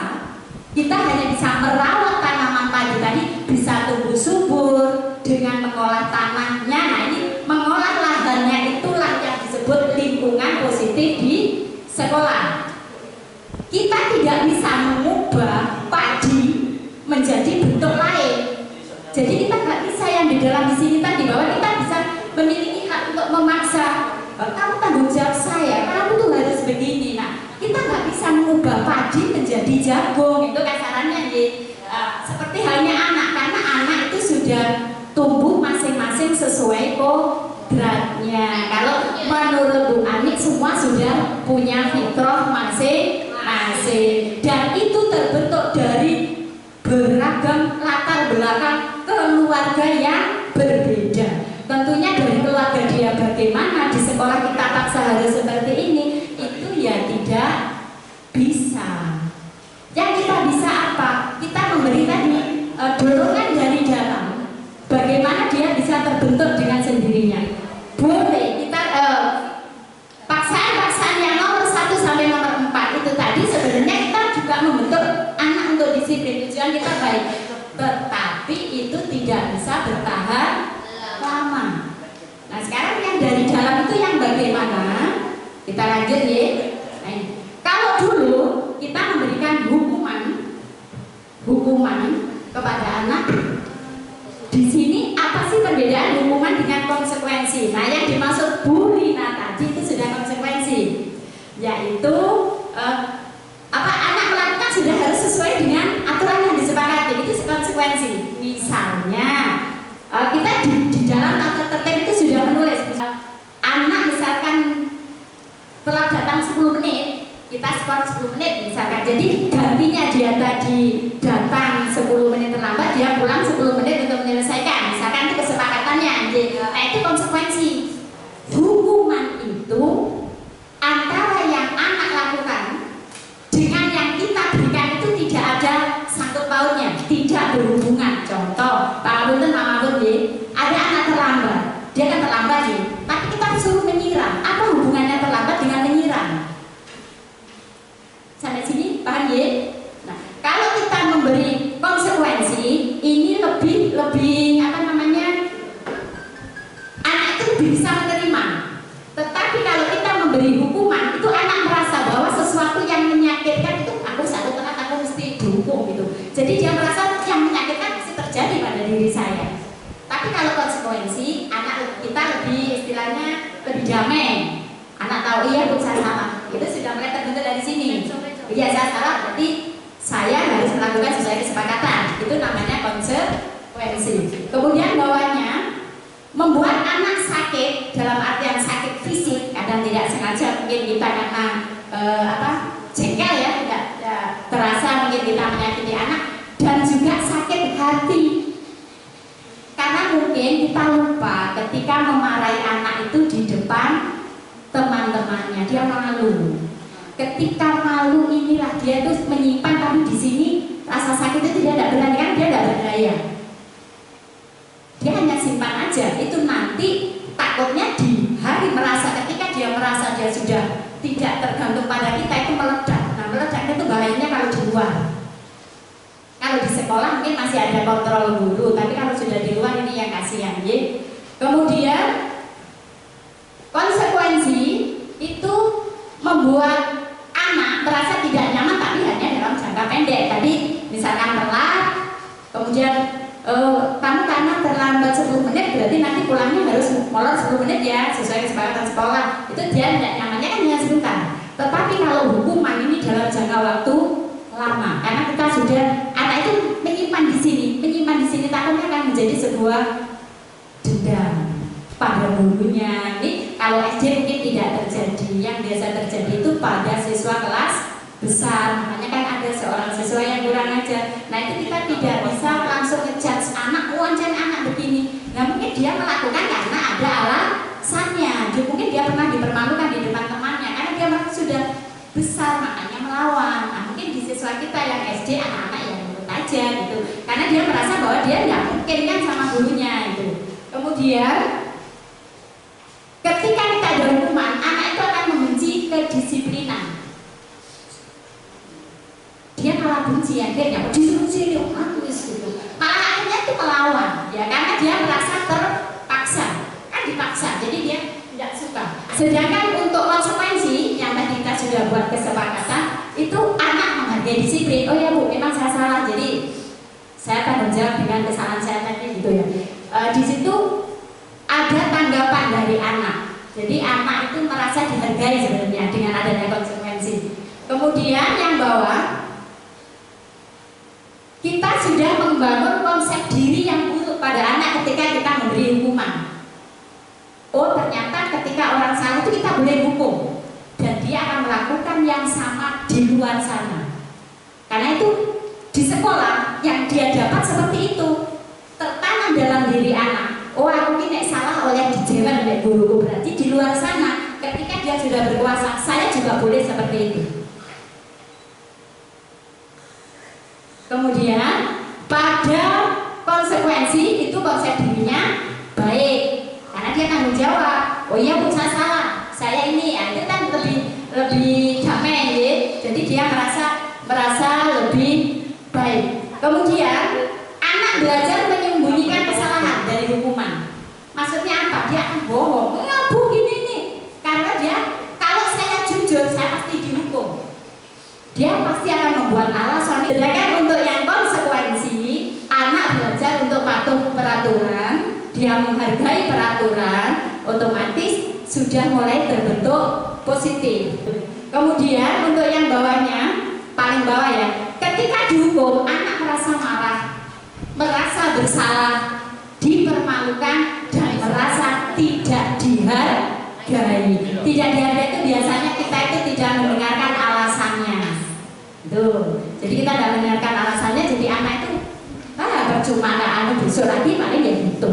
merawat tanaman padi tadi bisa tumbuh subur dengan mengolah tanahnya. Nah ini mengolah lahannya itulah yang disebut lingkungan positif di sekolah. Kita tidak bisa mengubah padi menjadi bentuk lain. Jadi kita nggak bisa yang di dalam di sini tadi bahwa kita bisa memiliki hak untuk memaksa kamu tanggung jawab saya, kamu tuh harus begini. Nah kita nggak bisa mengubah padi menjadi jagung itu kasarannya ya. Seperti halnya anak, karena anak itu sudah tumbuh masing-masing sesuai kodratnya. Kalau menurut Bu Anik semua sudah punya fitrah masing-masing dan itu terbentuk dari beragam latar belakang keluarga yang berbeda. Tentunya dari keluarga dia bagaimana, di sekolah kita paksa harus seperti ini, itu ya tidak bisa. Yang kita bisa apa? Kita memberi tadi dorongan dari dalam. Bagaimana dia bisa terbentuk dengan sendirinya. Boleh kita paksaan yang nomor 1 sampai nomor 4 itu tadi sebenarnya kita juga membentuk anak untuk disiplin. Tujuan kita baik, tetapi itu tidak bisa bertahan lama. Nah sekarang yang dari dalam itu yang bagaimana? Kita lanjut ya. Nah, kalau dulu kita memberikan hukuman kepada anak, di sini apa sih perbedaan hukuman dengan konsekuensi? Nah yang dimaksud Bu Lina tadi itu sudah konsekuensi, yaitu anak melakukan sudah harus sesuai dengan aturan yang disepakati, itu konsekuensi. Misalnya kita di dalam tata tertib itu sudah menulis anak misalkan telah datang 10 menit kita skor 10 menit misalkan, jadi gantinya dia tadi datang 10 menit terlambat, dia pulang 10 menit untuk menyelesaikan, misalkan itu kesepakatannya. Nah itu konsekuensi. Hukuman itu antara yang anak lakukan dengan yang kita berikan itu tidak ada sangkut pautnya, tidak berhubungan. Contoh, Pak Abun, Mama Abun, ada anak terlambat, dia kan terlambat nih, tapi kita suruh menyiram. Apa hubungannya terlambat dengan menyiram? Sampai sini paham ya? Nah, kalau kita memberi konsekuensi, ini lebih anak itu lebih bisa menerima. Tetapi kalau kita memberi hukuman, itu anak merasa bahwa sesuatu yang menyakitkan itu aku satu teman aku mesti dihukum gitu. Jadi dia merasa yang menyakitkan mesti terjadi pada diri saya. Tapi kalau konsekuensi, anak kita lebih istilahnya lebih damai. Anak tahu iya bu saya salah. Itu sudah mulai terbentuk dari sini. Iya saya salah, berarti saya harus melakukan sesuai kesepakatan. Itu namanya konsekuensi. Kemudian bawahnya membuat anak sakit dalam artian sakit fisik, kadang tidak sengaja mungkin kita karena jengkel ya, tidak terasa mungkin kita menyakiti anak, dan juga sakit hati karena mungkin kita lupa ketika memarahi anak itu di depan teman-temannya, dia malu. Ketika malu inilah dia tuh menyimpan, tapi di sini rasa sakit itu dia tidak berani, kan dia tidak berdaya. Dia hanya simpan aja, itu nanti takutnya di hari ketika dia merasa dia sudah tidak tergantung pada kita itu meledak. Nah meledak itu bahayanya kalau di luar. kalau di sekolah mungkin masih ada kontrol guru, tapi kalau sudah di luar ini yang kasihan ya. Kemudian konsekuensi itu membuat anak merasa tidak nyaman tapi hanya dalam jangka pendek. Tadi misalkan telat, kemudian kamu karena terlambat 10 menit berarti nanti pulangnya harus molor 10 menit ya sesuai kesepakatan sekolah. Itu dia tidak nyamannya kan hanya sebentar. Tetapi kalau hukuman ini dalam jangka waktu lama, karena kita sudah anak itu menyimpan di sini takutnya akan menjadi sebuah dendam pada gurunya. Ini kalau SD mungkin tidak terjadi, yang biasa terjadi itu pada siswa kelas besar. Makanya kan ada seorang siswa yang kurang ajar. Nah itu kita tidak bisa langsung ngejudge anak, anak begini. Nah mungkin dia melakukan karena ada alasannya. Mungkin dia pernah dipermalukan di depan temannya karena dia sudah besar makanya melawan. Nah mungkin di siswa kita yang SD anak-anak yang nurut aja gitu. Karena dia merasa bahwa dia nggak mungkin kan sama gurunya itu. Kemudian ketika kita ada hukuman, anak itu akan membenci kedisiplinan. Dia malah benci akhirnya disuruh sini aku gitu. Malah akhirnya itu melawan ya karena dia merasa terpaksa kan dipaksa jadi dia tidak suka. Sedangkan untuk konsekuensi yang tadi kita sudah buat kesepakatan itu anak menghargai disiplin. Oh ya Bu memang saya salah jadi saya akan menjawab dengan kesalahan saya tadi gitu ya. Di situ ada tanggapan dari anak. Jadi anak itu merasa dihargai sebenarnya dengan adanya konsekuensi. Kemudian yang bawah kita sudah membangun konsep diri yang buruk pada anak ketika kita memberi hukuman. Oh ternyata ketika orang salah itu kita boleh hukum dan dia akan melakukan yang sama di luar sana. Karena itu di sekolah yang dia dapat seperti itu tertanam dalam diri anak. Oh aku ini salah oleh dijewer oleh guruku, berarti di luar sana ketika dia sudah berkuasa saya juga boleh seperti itu. Kemudian pada konsekuensi itu konsep dirinya baik karena dia tanggung jawab. Oh iya Bu saya salah, saya ini ya, itu kan lebih damai ya. Jadi dia merasa lebih baik. Kemudian anak belajar menyembunyikan kesalahan dari hukuman. Maksudnya apa? Dia akan bohong. Enggak Bu gini nih. Karena dia kalau saya jujur saya pasti dihukum. Dia pasti akan membuat alasan. Sedangkan untuk yang konsekuensi, anak belajar untuk patuh peraturan, dia menghargai peraturan, otomatis sudah mulai terbentuk positif. Kemudian untuk yang bawahnya, paling bawah ya, ketika dihukum, anak merasa marah, merasa bersalah, dipermalukan, dan merasa tidak dihargai. Tidak dihargai itu biasanya kita itu tidak mendengarkan alasannya. Tuh, jadi kita tidak mendengarkan alasannya, jadi anak itu percuma nggak besok lagi paling ya gitu.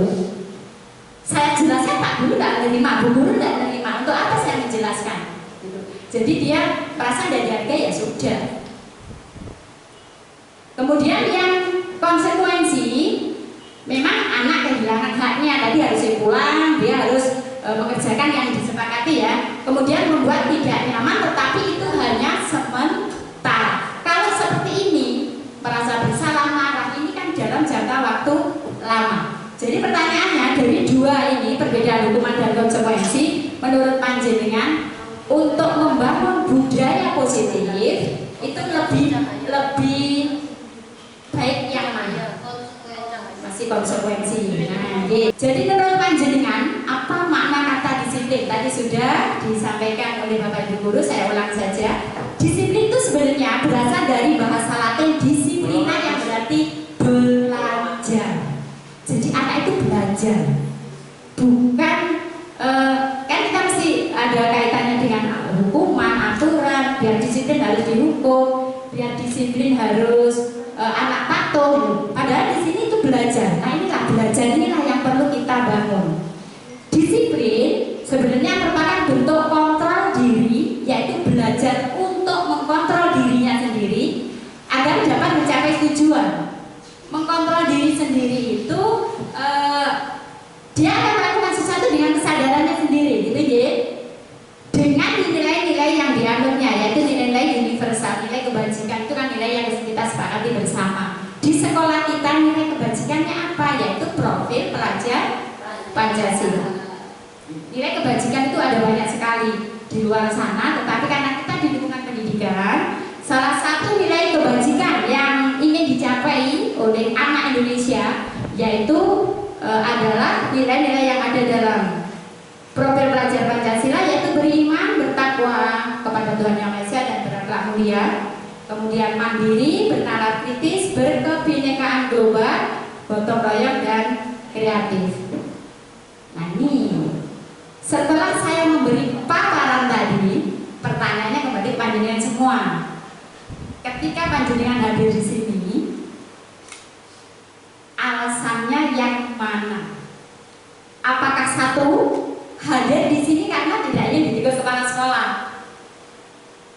Saya jelaskan Pak Guru nggak menerima, Bu Guru nggak menerima, untuk apa saya menjelaskan? Gitu. Jadi dia merasa tidak dihargai ya sudah. Kemudian yang konsekuensi, memang anak kehilangan haknya, tadi harus pulang, dia harus mengerjakan yang disepakati ya. Kemudian membuat tidak nyaman, tetapi itu hanya sementara. Kalau seperti ini, merasa bersalah, marah, ini kan dalam jangka waktu lama. Jadi pertanyaannya dari dua ini, perbedaan hukuman dan konsekuensi, menurut panjenengan untuk membangun budaya positif itu lebih baik yang mana? Masih konsekuensi. Nah, jadi menurut panjenengan apa makna kata disiplin? Tadi sudah disampaikan oleh Bapak Ibu Guru, saya ulang saja. Disiplin itu sebenarnya berasal dari bahasa Latin disiplina yang berarti belajar. Jadi anak itu belajar, bukan kan kita mesti ada kaitannya dengan hukuman, aturan, biar disiplin harus dihukum, biar disiplin harus anak patuh. Padahal di sini itu belajar. Nah inilah belajar inilah yang perlu kita bangun. Disiplin sebenarnya merupakan bentuk kontrol diri, yaitu belajar untuk mengkontrol dirinya sendiri agar dapat mencapai tujuan. Mengkontrol diri sendiri itu dia akan melakukan sesuatu dengan kesadarannya sendiri, gitu ya. Dengan nilai-nilai yang dianutnya, yaitu nilai-nilai universal, nilai kebajikan itu kan nilai yang kita sepakati bersama. Di kepada Tuhan Yang Maha Esa dan berakhlak mulia, kemudian mandiri, bernalar kritis, berkebinekaan global, gotong royong dan kreatif. Nah ini, setelah saya memberi paparan tadi, pertanyaannya kembali panjenengan semua. Ketika panjenengan hadir di sini, alasannya yang mana? Apakah satu, hadir di sini karena tidak ingin ditegur kepala sekolah,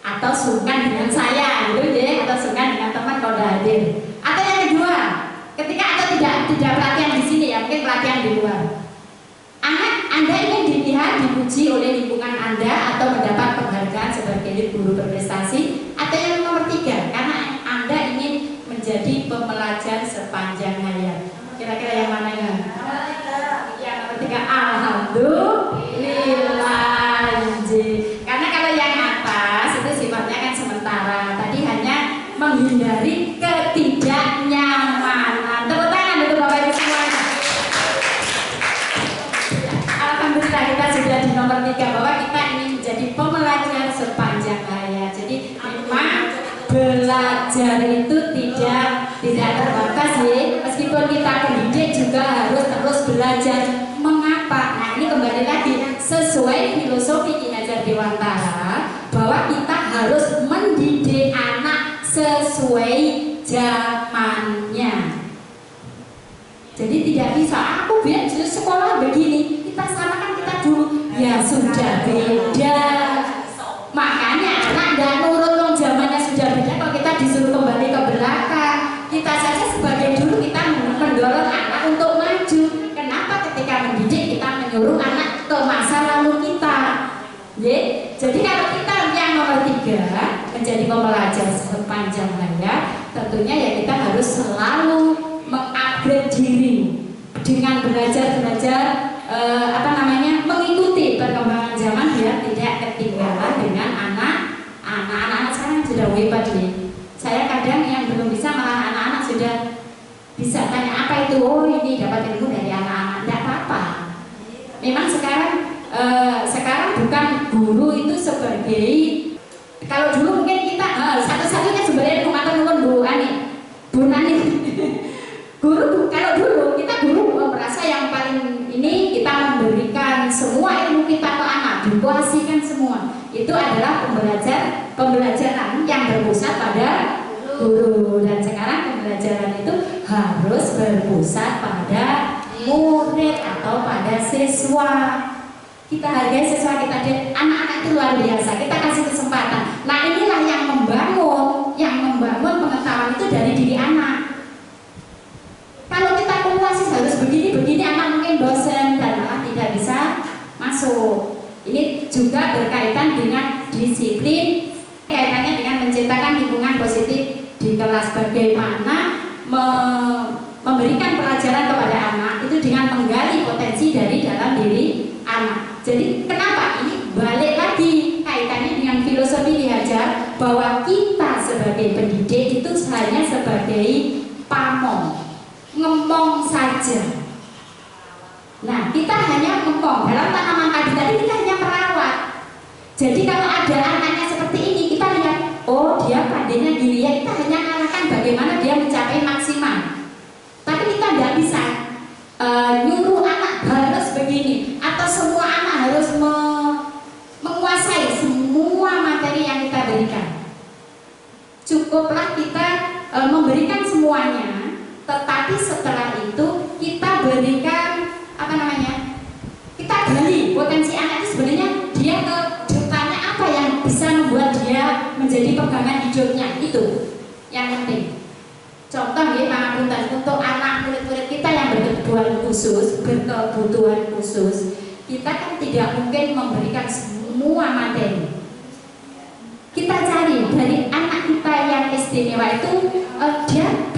atau sungkan dengan saya, gitu ya, atau sungkan dengan teman kalau udah hadir, atau yang kedua, ketika atau tidak pelatihan di sini ya, mungkin pelatihan di luar. Anda ingin dilihat, dipuji oleh lingkungan Anda atau mendapat penghargaan sebagai guru berprestasi, atau yang nomor tiga, karena Anda ingin menjadi pembelajar sepanjang hayat. Kira-kira yang mana ya? Yang nomor tiga, alhamdulillah. Karena kalau yang atas itu sifatnya kan sementara. Tadi hanya menghindari ketidaknyamanan. Tepuk tangan untuk Bapak Ibu semuanya. Alhamdulillah kita sudah di nomor 3 bahwa kita ingin menjadi pembelajar sepanjang hayat. Jadi memang belajar itu tidak terbatas ya. Meskipun kita pendidik juga harus terus belajar. Mengapa? Nah ini kembali lagi sesuai filosofi Ki Hajar Dewantara bahwa kita harus mendidik anak sesuai zamannya. Jadi tidak bisa aku biar sekolah begini, kita samakan kita dulu. Ya sudah beda. Makanya anak tidak nurut dong, zamannya sudah beda. Kalau kita disuruh kembali ke belakang, kita saja sebagai guru kita mendorong anak untuk maju. Kenapa ketika mendidik kita menyuruh anak ke masa lalu kita? Jadi kalau kita yang nomor 3 menjadi pembelajar sepanjang hayat, tentunya ya kita harus selalu mengupgrade diri dengan belajar mengikuti perkembangan zaman biar tidak ketinggalan dengan anak-anak sekarang sudah hebat nih. Saya kadang yang belum bisa malah anak-anak sudah bisa tanya apa itu, oh ini dapat ilmu dari anak-anak. Tidak apa-apa. Memang sekarang bukan guru itu sebagai, kalau dulu mungkin kita satu-satunya sebenarnya Bu Nani guru, kalau dulu kita guru merasa yang paling ini kita memberikan semua ilmu kita ke anak, dikuasikan semua. Itu adalah pembelajaran yang berpusat pada guru, dan sekarang pembelajaran itu harus berpusat pada murid atau pada siswa. Kita hargai siswa kita, anak-anak itu luar biasa, kita kasih kesempatan. Nah inilah yang membangun pengetahuan itu dari diri anak. Kalau kita kumulasi harus begini, anak mungkin bosan dan malah tidak bisa masuk. Ini juga berkaitan dengan disiplin, kaitannya dengan menciptakan lingkungan positif di kelas. Bagaimana memberikan pelajaran kepada anak itu dengan menggali potensi dari dalam diri anak. Jadi kenapa ini balik lagi kaitannya dengan filosofi Ki Hajar bahwa kita sebagai pendidik itu hanya sebagai pamong, ngomong saja. Nah kita hanya ngomong dalam tanaman tadi kita hanya merawat. Jadi kalau ada anaknya seperti ini kita lihat, oh dia pandainya gini ya, kita hanya ngarahkan bagaimana dia mencapai maksimal. Tapi kita tidak bisa nyuruh anak harus begini, atau semua anak harus menguasai semua materi yang kita berikan. Cukuplah kita memberikan semuanya, tetapi setelah itu kita berikan kita gali potensi anak itu sebenarnya dia ke depannya apa yang bisa membuat dia menjadi pegangan hidupnya, itu yang penting. Contoh ya Pak, untuk anak murid-murid kita yang berkebutuhan khusus, kita kan tidak mungkin memberikan semua materi. Kita cari dari anak kita yang istimewa itu dia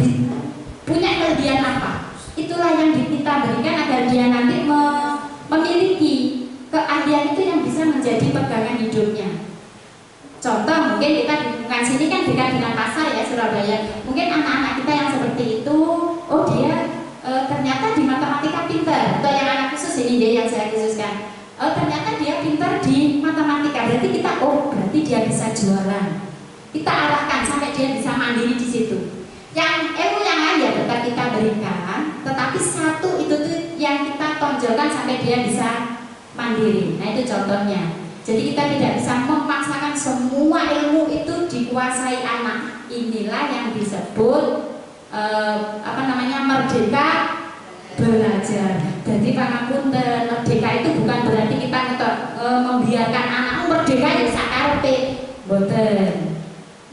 punya kelebihan apa. Itulah yang kita berikan agar dia nanti memiliki keahlian itu yang bisa menjadi pegangan hidupnya. Contoh mungkin kita di lingkungan sini kan dekat dengan pasar ya, Surabaya. Mungkin anak-anak kita yang seperti itu, oh dia ternyata di matematika pintar. Atau yang anak khusus ini dia yang saya khususkan, ternyata dia pintar di matematika, berarti kita berarti dia bisa jualan. Kita arahkan sampai dia bisa mandiri di situ. Yang ilmu yang lain ya tetap kita berikan, tetapi satu itu tuh yang kita tonjolkan sampai dia bisa mandiri. Nah itu contohnya. Jadi kita tidak bisa memaksakan semua ilmu itu dikuasai anak. Inilah yang disebut merdeka belajar. Jadi pangapunten, merdeka itu bukan berarti kita membiarkan anak merdeka ya sakarepe. Mboten.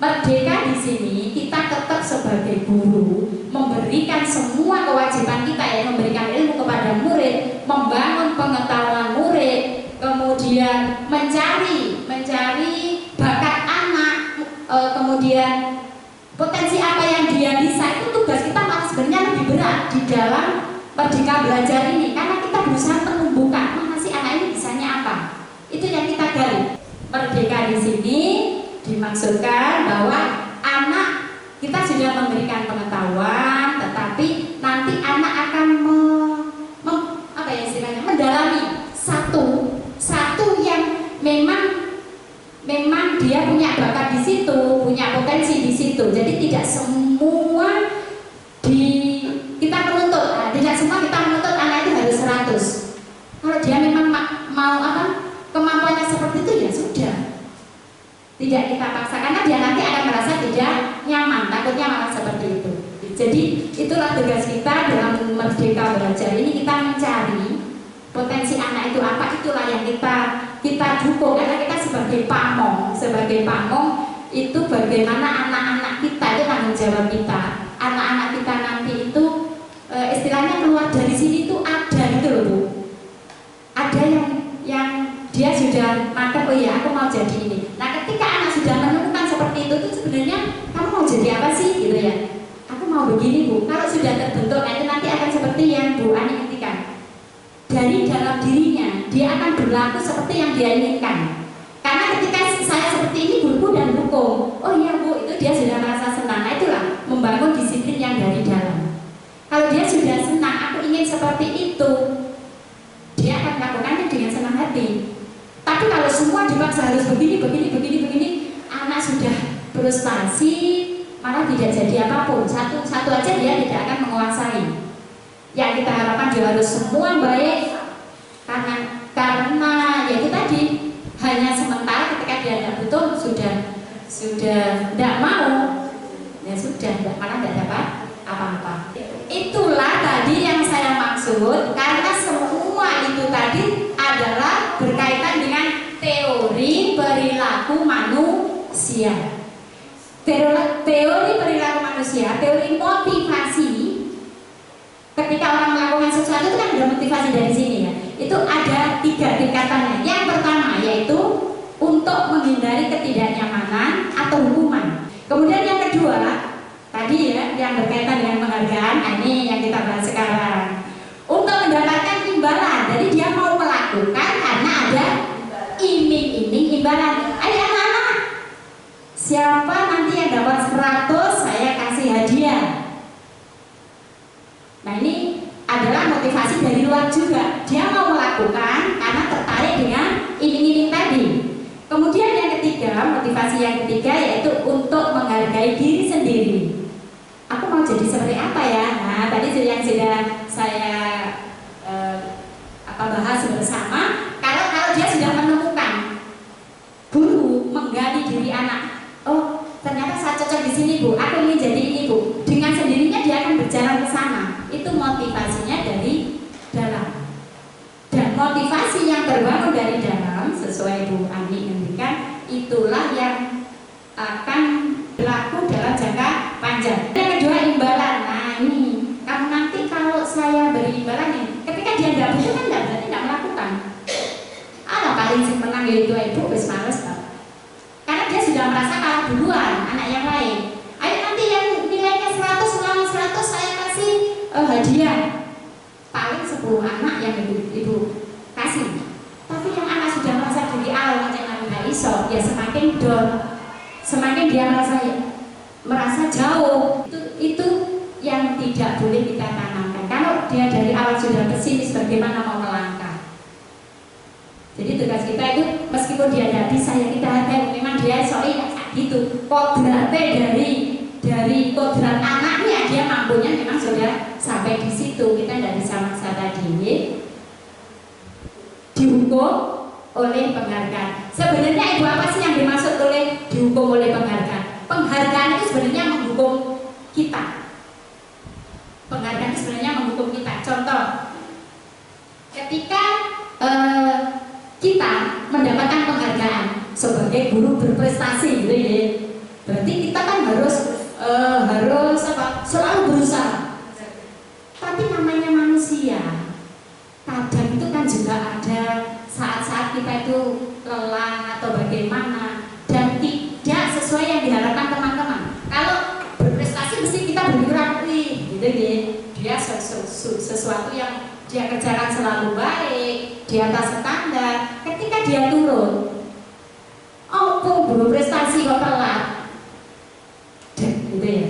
Merdeka di sini kita tetap sebagai guru memberikan semua kewajiban kita ya, memberikan ilmu kepada murid, membangun pengetahuan murid, kemudian mencari bakat anak, kemudian potensi apa yang dia bisa. Itu tugas kita malah sebenarnya lebih berat di dalam merdeka belajar ini, karena kita berusaha menumbuhkan mana sih anak ini bisanya apa. Itu yang kita gali. Merdeka di sini dimaksudkan bahwa anak kita sudah memberikan pengetahuan, tetapi nanti anak akan mendalami satu yang memang dia punya bakat di situ, punya potensi di situ. Jadi tidak semua kita menuntut, tidak semua kita menuntut anak itu harus 100. Kalau dia memang mau kemampuannya seperti itu ya sudah. Tidak kita paksa, karena dia nanti akan merasa tidak nyaman, takutnya malah seperti itu. Jadi itulah tugas kita dalam merdeka belajar ini, kita mencari potensi anak itu apa, itulah yang kita dukung, karena kita sebagai pamong itu bagaimana anak-anak kita itu tanggung jawab kita. Anak-anak kita nanti itu istilahnya keluar dari sini itu ada gitu loh Bu. Ada yang dia sudah makan, oh ya aku mau jadi ini. Nah ketika anak sudah menemukan seperti itu tuh sebenarnya kamu mau jadi apa sih gitu ya. Aku mau begini Bu. Kalau sudah terbentuk nanti akan seperti yang Bu Ani ketika dari dalam dirinya dia akan berlaku seperti yang dia inginkan. Karena ketika saya seperti ini guruku dan dukung, oh iya Bu, itu dia sudah merasa senang. Nah itulah membangun disiplin yang dari dalam. Kalau dia sudah senang, aku ingin seperti itu, dia akan melakukannya dengan senang hati. Tapi kalau semua dipaksa harus begini, anak sudah frustasi, malah tidak jadi apapun. Satu aja dia tidak akan menguasai. Yang kita harapkan dia harus semua baik, karena ya itu tadi hanya sementara. Ketika dia tidak butuh sudah tidak mau, ya sudah malah tidak dapat apa-apa. Itulah tadi yang saya maksud, karena semua itu tadi adalah berkaitan dengan teori perilaku manusia. Teori perilaku manusia, teori motivasi. Ketika orang melakukan sesuatu itu kan ada motivasi dari sini ya. Itu ada 3 tingkatannya. Yang pertama yaitu untuk menghindari ketidaknyamanan atau hukuman. Kemudian yang kedua tadi ya yang berkaitan dengan penghargaan. Nah, ini yang kita bahas sekarang. Untuk mendapatkan imbalan. Jadi dia mau melakukan karena ada iming-iming imbalan. Ayo anak-anak, siapa nanti yang dapat 100 saya kasih hadiah. Nah ini adalah motivasi dari luar juga. Dia mau melakukan karena tertarik dengan iming-iming tadi. Kemudian yang ketiga, motivasi yang ketiga yaitu untuk menghargai diri sendiri. Aku mau jadi seperti apa ya? Nah tadi yang sudah saya bahas bersama. Kalau dia sudah menemukan, guru menggali diri anak. Oh ternyata saya cocok di sini Bu. Aku ingin jadi ini Bu. Dengan sendirinya dia akan berjalan ke sana. Itu motivasinya dari dalam. Dan motivasi yang terbangun dari dalam sesuai Bu Ani ngendikan, itulah yang akan berlaku dalam jangka panjang. Yang kedua imbalan. Nah ini kamu nanti kalau saya beri imbalan ini, ketika dia tidak butuh kan berarti tidak melakukan. Paling sih menang yaitu ibu wis males karena dia sudah merasa kalah duluan anak yang lain. Ayo nanti yang nilainya 100 ulangan 100 saya kasih hadiah. Paling 10 anak yang ibu kasih. Tapi yang anak sudah merasa diri awal macam nggak iso, ya semakin down, semakin dia merasa jauh. Itu yang tidak boleh kita tanamkan. Kalau dia dari awal sudah pesimis, bagaimana mau melangkah? Jadi tugas kita itu meskipun dia tidak bisa ya kita hargai, memang dia soalnya gitu. Kodratnya dari kodrat anaknya dia mampunya memang sudah sampai di situ. Kita tidak bisa maksa tadi. Dihukum oleh penghargaan. Sebenarnya itu apa sih yang dimaksud oleh dihukum oleh penghargaan? Penghargaan itu sebenarnya menghukum kita. Penghargaan itu sebenarnya menghukum kita. Contoh, ketika kita mendapatkan penghargaan sebagai guru berprestasi, gitu ya. Berarti kita kan harus selalu berusaha. Tapi namanya manusia, kadang itu kan juga ada saat-saat kita itu lelah atau bagaimana dan tidak sesuai yang diharapkan teman-teman. Kalau berprestasi mesti kita bergerak, gitu ya. Dia sesuatu yang dia kerjakan selalu baik, di atas standar. Ketika dia turun, belum prestasi kok telat, gitu ya.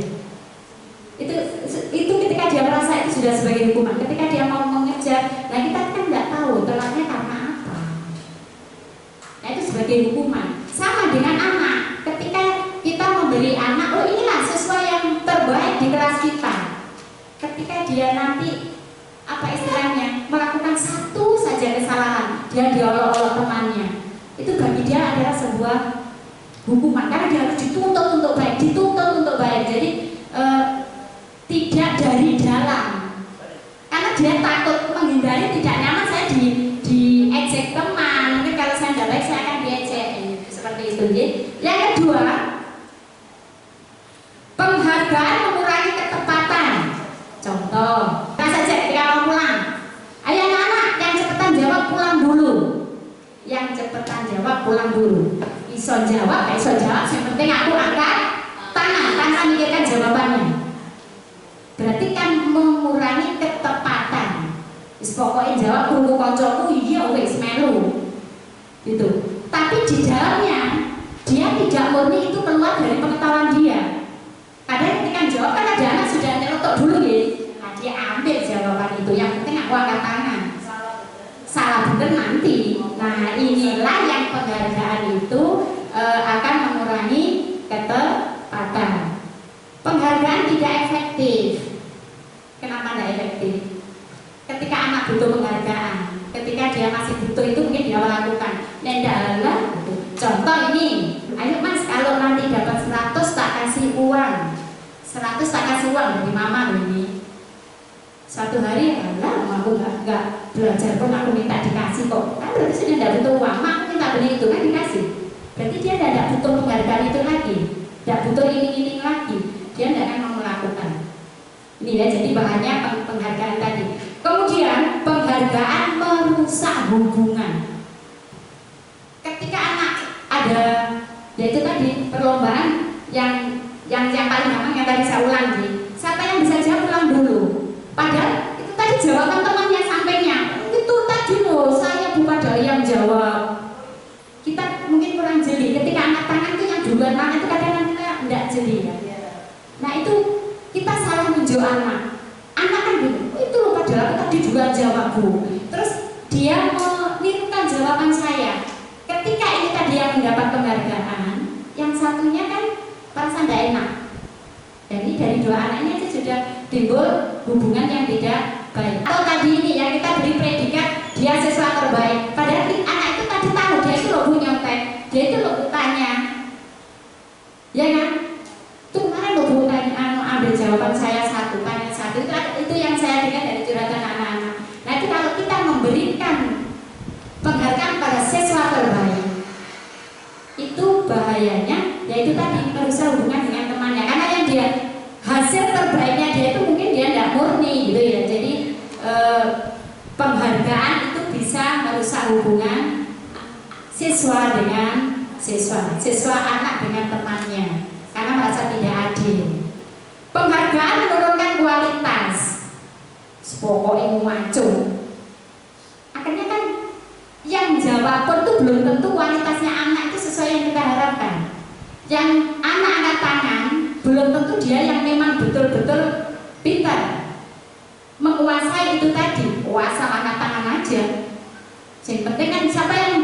Itu ketika dia merasa itu sudah sebagai hukuman. Ketika dia mau mengejar, nah kita kan nggak tahu telatnya karena apa. Nah itu sebagai hukuman. Sama dengan anak. Ketika kita memberi anak, inilah sesuai yang terbaik di kelas kita. Ketika dia nanti melakukan satu saja kesalahan, dia diolok-olok temannya, itu bagi dia adalah sebuah hukuman karena dia harus dituntut untuk baik. Jadi tidak dari dalam, karena dia takut menghindari tidak nyaman saya diejek teman. Mungkin kalau saya tidak baik saya akan diejek, seperti itu. Yang kedua, penghargaan mengurangi ketepatan. Contoh, saja ketika mau pulang, ayo anak-anak yang cepetan jawab pulang dulu. Yang cepetan jawab pulang dulu. Iso jawab, yang penting aku angkat tangan tanpa mikirkan jawabannya. Berarti kan mengurangi ketepatan. Pokoknya jawab krungu kancaku iya wis melu. Gitu. Tapi di dalamnya dia tidak murni itu keluar dari pengetahuan dia. Kadang ketika jawab kan ada anak sudah nyelotok dulu ya. Dia ambil jawaban itu, yang penting aku angkat tangan. Salah bener nanti. Nah inilah yang penghargaan itu akan mengurangi ketepatan. Penghargaan tidak efektif. Kenapa tidak efektif? Ketika anak butuh penghargaan, ketika dia masih butuh itu mungkin dia melakukan. Nendalah. Contoh ini, ayo mas kalau nanti dapat 100 tak kasih uang. 100 tak kasih uang dari mama ini. Satu hari aku nggak belajar pun aku minta dikasih kok. Kan berarti sudah tidak butuh uang, mak aku minta beli itu kan dikasih. Berarti dia tidak butuh penghargaan itu lagi, tidak butuh ini lagi. Dia tidak akan mau melakukan. Ini ya, jadi bahannya penghargaan tadi. Kemudian penghargaan merusak hubungan. Ketika anak ada, yaitu tadi perlombaan yang paling gampang yang tadi saya ulang nih. Siapa yang bisa jawab ulang dulu. Padahal itu tadi jawaban temannya sampainya itu tadi loh, saya bukan dari yang jawab. Kita mungkin kurang jeli ketika anak tangan itu yang duluan mana itu kadang kita tidak jeli ya. Nah itu kita salah menunjuk anak kan gitu, itu loh padahal aku tadi juga jawab bu. Terus dia menirukan jawaban saya. Ketika ini tadi yang mendapat penghargaan, yang satunya kan perasaan tidak enak. Jadi dari dua anaknya itu sudah timbul hubungan yang tidak baik. Atau tadi ini yang kita beri predikat dia siswa terbaik. Padahal anak itu tadi tahu dia itu loh nyontek, dia itu loh tanya, ya kan? Tuh mana loh tanya, ambil jawaban saya satu, tanya satu. Itu yang saya dengar dari curhatan anak-anak. Nah itu kalau kita memberikan penghargaan pada siswa terbaik, itu bahayanya yaitu tadi merusak hubungan dengan temannya. Karena yang dia hasil terbaiknya dia itu mungkin dia tidak murni gitu ya. Jadi penghargaan itu bisa merusak hubungan siswa dengan siswa anak dengan temannya karena merasa tidak adil. Penghargaan menurunkan kualitas. Pokoknya maco. Akhirnya kan yang jawab pun itu belum tentu kualitasnya anak itu sesuai yang kita harapkan. Yang anak angkat tangan belum tentu dia yang memang betul-betul pintar menguasai itu tadi. Kuasa angkat tangan aja. Yang penting kan siapa yang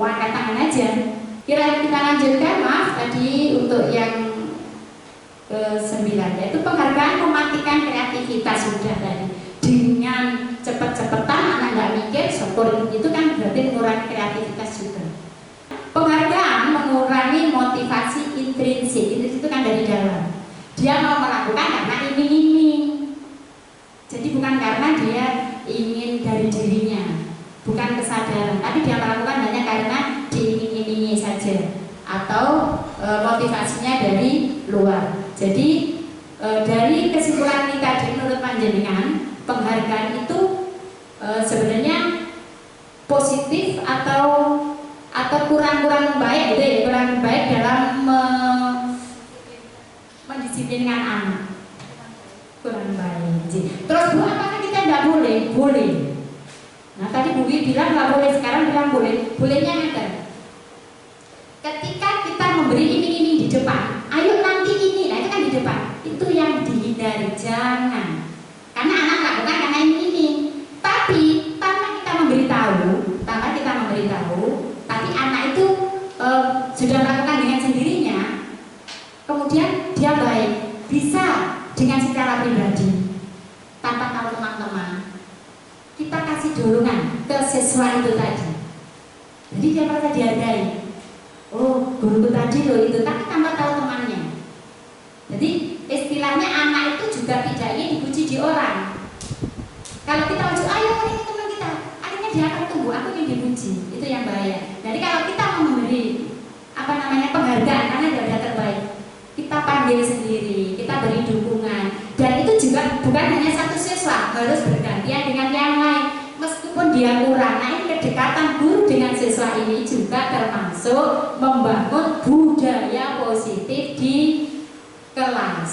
mau angkat tangan aja. Kita lanjutkan, maaf tadi untuk yang ke-9, yaitu penghargaan mematikan kreativitas sudah tadi. Dengan cepet-cepetan anak nggak mikir, syukur itu kan berarti mengurangi kreativitas juga. Penghargaan mengurangi motivasi intrinsik, itu kan dari dalam. Dia mau melakukan karena iming-iming. Jadi bukan karena dia ingin dari dirinya, bukan kesadaran, tapi dia melakukan hanya karena diiming-imingi saja atau motivasinya dari luar. Jadi dari kesimpulan kita tadi menurut panjenengan, penghargaan itu sebenarnya positif atau kurang baik, gitu ya, kurang baik dalam mendisiplinkan anak, kurang baik. Terus Bu, apakah kita tidak boleh? Boleh. Nah tadi Bu Wi bilang nggak boleh, sekarang bilang boleh. Bolehnya ada. Ketika kita memberi iming-iming di depan, ayo nanti ini, nah itu kan di depan. Itu yang dihindari, jangan. Karena anak lakukan karena iming-iming. Tapi tanpa kita memberitahu, tapi anak itu sudah melakukan dengan sendirinya. Kemudian dia baik, bisa dengan secara pribadi, tanpa tahu teman-teman. Kita kasih dorongan ke siswa itu tadi. Jadi dia merasa dihargai. Oh, guruku tadi loh itu, tapi tanpa tahu temannya. Jadi istilahnya anak itu juga tidak ingin dipuji di orang. Kalau kita ujuk, ayo ini teman kita, akhirnya dia akan tumbuh, aku ingin dipuji. Itu yang bahaya. Jadi kalau kita mau memberi penghargaan karena dia terbaik, kita panggil sendiri, kita beri dukungan. Dan itu juga bukan hanya satu siswa, harus bergantian dengan yang lain. Meskipun dia kurang, nah ini kedekatan guru dengan siswa ini juga termasuk membangun budaya positif di kelas.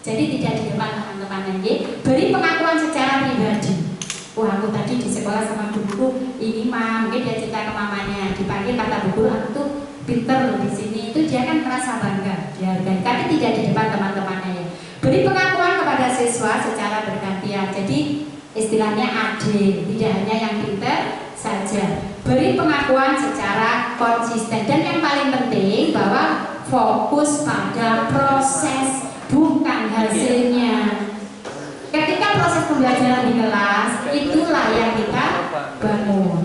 Jadi tidak di depan teman-teman lagi, beri pengakuan secara pribadi. Wah, aku tadi di sekolah sama guruku ini mah, mungkin dia cerita ke mamanya, dipanggil kata bu guru, aku tuh pinter loh di sini. Itu dia kan merasa bangga, dihargai, tapi tidak di depan teman-temannya ya. Beri pengakuan kepada siswa secara bergantian. Jadi istilahnya adil, tidak hanya yang pinter saja. Beri pengakuan secara konsisten, dan yang paling penting bahwa fokus pada proses, bukan hasilnya. Ketika proses pembelajaran di kelas, itulah yang kita bangun.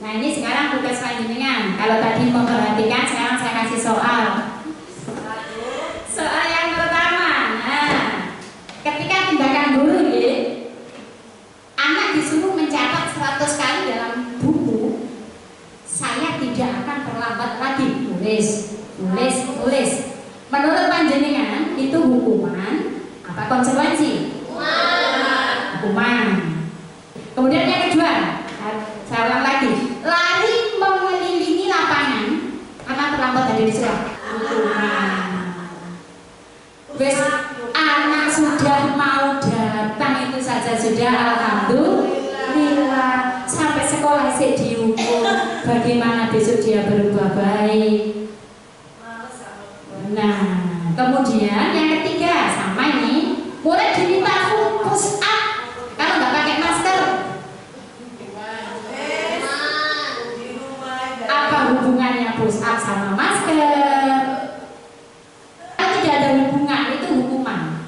Nah ini sekarang tugas panjenengan. Kalau tadi memperhatikan, sekarang saya kasih soal. Soal yang pertama, nah, ketika tindakan guru ya, anak disuruh mencatat 100 kali dalam buku, saya tidak akan terlambat lagi tulis. Menurut panjenengan itu hukuman apa konsekuensi? Hukuman. Kemudian yang kedua, saya ulang lagi, lari mengelilingi lapangan karena terlambat tadi di sekolah. Hukuman. Wes, anak sudah mau datang itu saja sudah alhamdulillah, sampai sekolah sih dihukum. Bagaimana besok dia berubah baik? Nah, kemudian yang ketiga sama ini, mulai diminta push up kalau nggak pakai masker. Apa hubungannya push up sama masker? Kalau tidak ada hubungan, itu hukuman.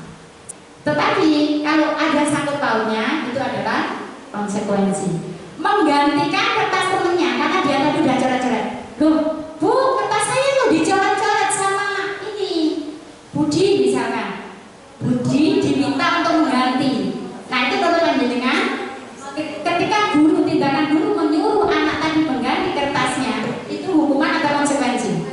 Tetapi kalau ada sangkut pautnya, itu adalah konsekuensi. Menggantikan kertas temennya karena dia tadi udah coret-coret. Loh, Bu, kertas saya loh dicoret-coret sama ini Budi misalkan. Budi diminta untuk mengganti. Nah itu menurut panjenengan, ketika tindakan guru menyuruh anak tadi mengganti kertasnya, itu hukuman atau konsekuensi?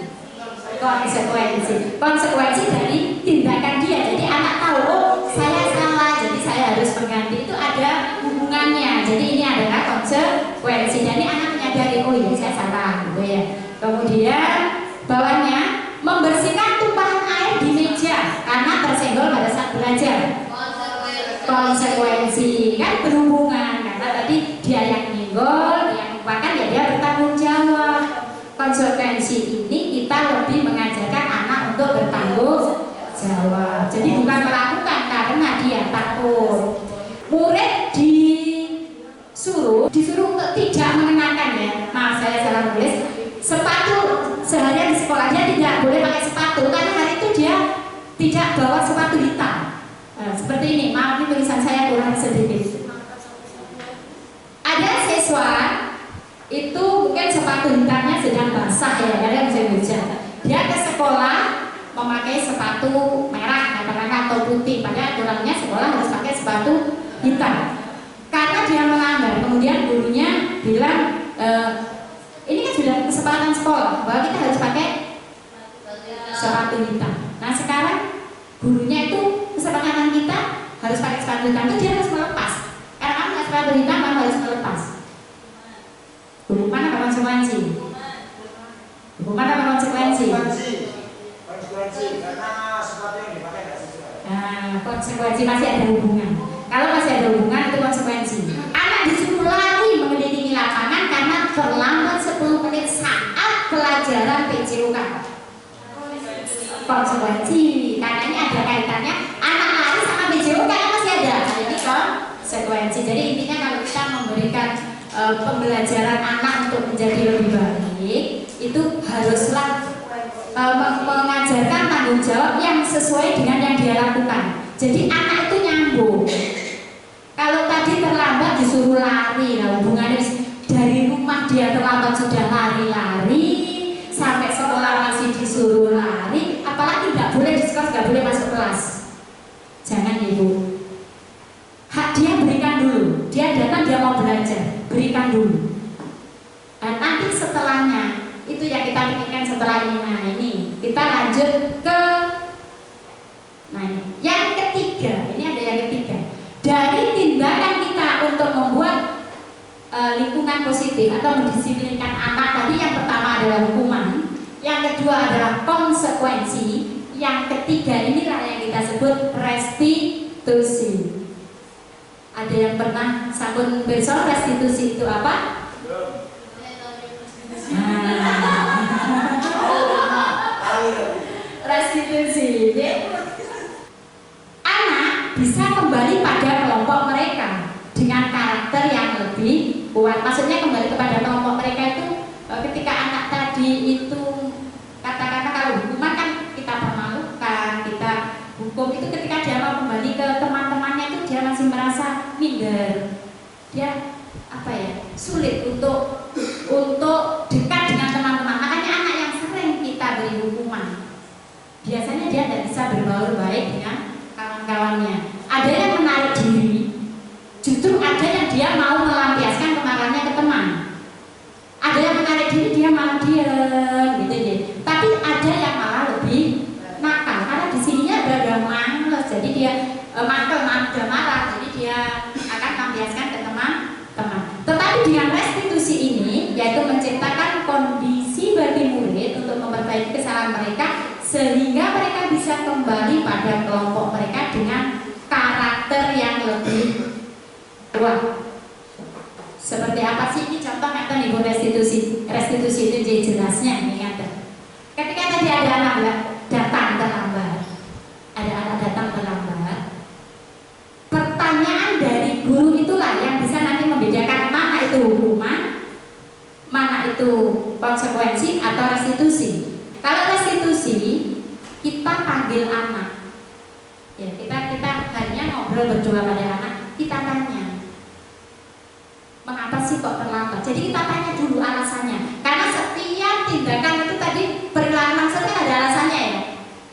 Konsekuensi dari tindakan dia. Jadi anak tahu, oh saya salah, jadi saya harus mengganti. Itu ada hubungannya. Jadi ini adalah konsekuensi. Jadi anak menyadari, oh iya saya salah, gitu ya. Kemudian bawahnya, membersihkan tumpahan air di meja karena tersenggol pada saat belajar. Konsekuensi kan berhubungan, karena tadi dia yang nyenggol, yang lupakan ya dia bertanggung jawab. Konsekuensi ini kita lebih mengajarkan anak untuk bertanggung jawab. Jadi bukan melakukan karena dia takut. Murid disuruh disuruh untuk tidak mengenakan ya, maaf saya salah tulis, sepatu seharian di sekolah dia tidak boleh pakai sepatu karena hari itu dia tidak bawa sepatu hitam. Seperti ini, maaf ini tulisan saya kurang sedikit. Ada siswa itu mungkin sepatu hitamnya sedang basah ya, ada musim hujan. Dia ke sekolah memakai sepatu merah katakanlah atau putih, padahal aturannya sekolah harus pakai sepatu hitam. Karena dia melanggar, kemudian gurunya bilang ini kan sudah kesepakatan sekolah bahwa kita harus pakai sepatu hitam. Nah sekarang gurunya itu kesepakatan kita harus pakai sepatu hitam, itu dia harus melepas. Karena kamu nggak sepatu hitam, kamu harus melepas. Hukuman apa konsekuensi? Hukuman apa konsekuensi? Konsekuensi karena sepatu yang dipakai nggak sesuai. Nah, konsekuensi masih ada hubungan. Kalau masih ada hubungan itu konsekuensi. Anak disuruh lari mengelilingi lapangan karena terlambat 10 menit saat pelajaran PJOK. Konsekuensi, karena ini ada kaitannya anak lari sama PJOK kan masih ada. Jadi konsekuensi. Jadi intinya kalau kita memberikan pembelajaran anak untuk menjadi lebih baik, itu haruslah mengajarkan tanggung jawab yang sesuai dengan yang dia lakukan. Jadi anak itu nyambung. Kalau tadi terlambat disuruh lari, nah hubungannya dari rumah dia terlambat sudah lari-lari, sampai sekolah masih disuruh lari, apalagi nggak boleh diskors, nggak boleh masuk kelas. Jangan ibu. Hak dia berikan dulu. Dia datang dia mau belajar, berikan dulu. Dan nanti setelahnya itu yang kita pikirkan setelah ini. Nah ini kita lanjut ke yang ketiga. Ini ada yang ketiga. Dari tindakan kita untuk membuat lingkungan positif atau mendisiplinkan anak tadi, yang pertama adalah hukuman, yang kedua adalah konsekuensi, yang ketiga inilah yang kita sebut restitusi. Ada yang pernah sabun besok restitusi itu apa? Restitusi. Anak bisa kembali pada kelompok mereka dengan karakter yang lebih kuat. Maksudnya kembali kepada kelompok mereka itu ketika anak tadi itu katakanlah kalau hukuman kan kita permalukan, kita hukum, itu ketika dia mau kembali ke teman-temannya itu dia masih merasa minder. Dia apa ya? Sulit untuk dekat dengan teman-teman. Makanya anak yang sering kita beri hukuman biasanya dia tidak bisa berbaur baik dengan kawan-kawannya. Ada yang menarik diri, justru ada yang dia mau melampiaskan kemarahannya ke teman. Ada yang menarik diri, dia malah diam gitu ya. Tapi ada yang malah lebih nakal karena di sininya ada males, jadi dia udah marah, jadi dia akan melampiaskan ke teman-teman. Tetapi dengan restitusi ini, yaitu menciptakan kondisi bagi murid untuk memperbaiki kesalahan mereka sehingga mereka bisa kembali pada kelompok mereka dengan karakter yang lebih kuat. Seperti apa sih ini contoh kata ibu restitusi? Restitusi itu jelasnya ini ada. Ketika tadi ada anak datang terlambat, pertanyaan dari guru itulah yang bisa nanti membedakan mana itu hukuman, mana itu konsekuensi atau restitusi. Kalau restitusi kita panggil anak, ya kita hanya ngobrol berdua pada anak, kita tanya, mengapa sih kok terlambat? Jadi kita tanya dulu alasannya, karena setiap tindakan itu tadi perilaku maksudnya ada alasannya ya.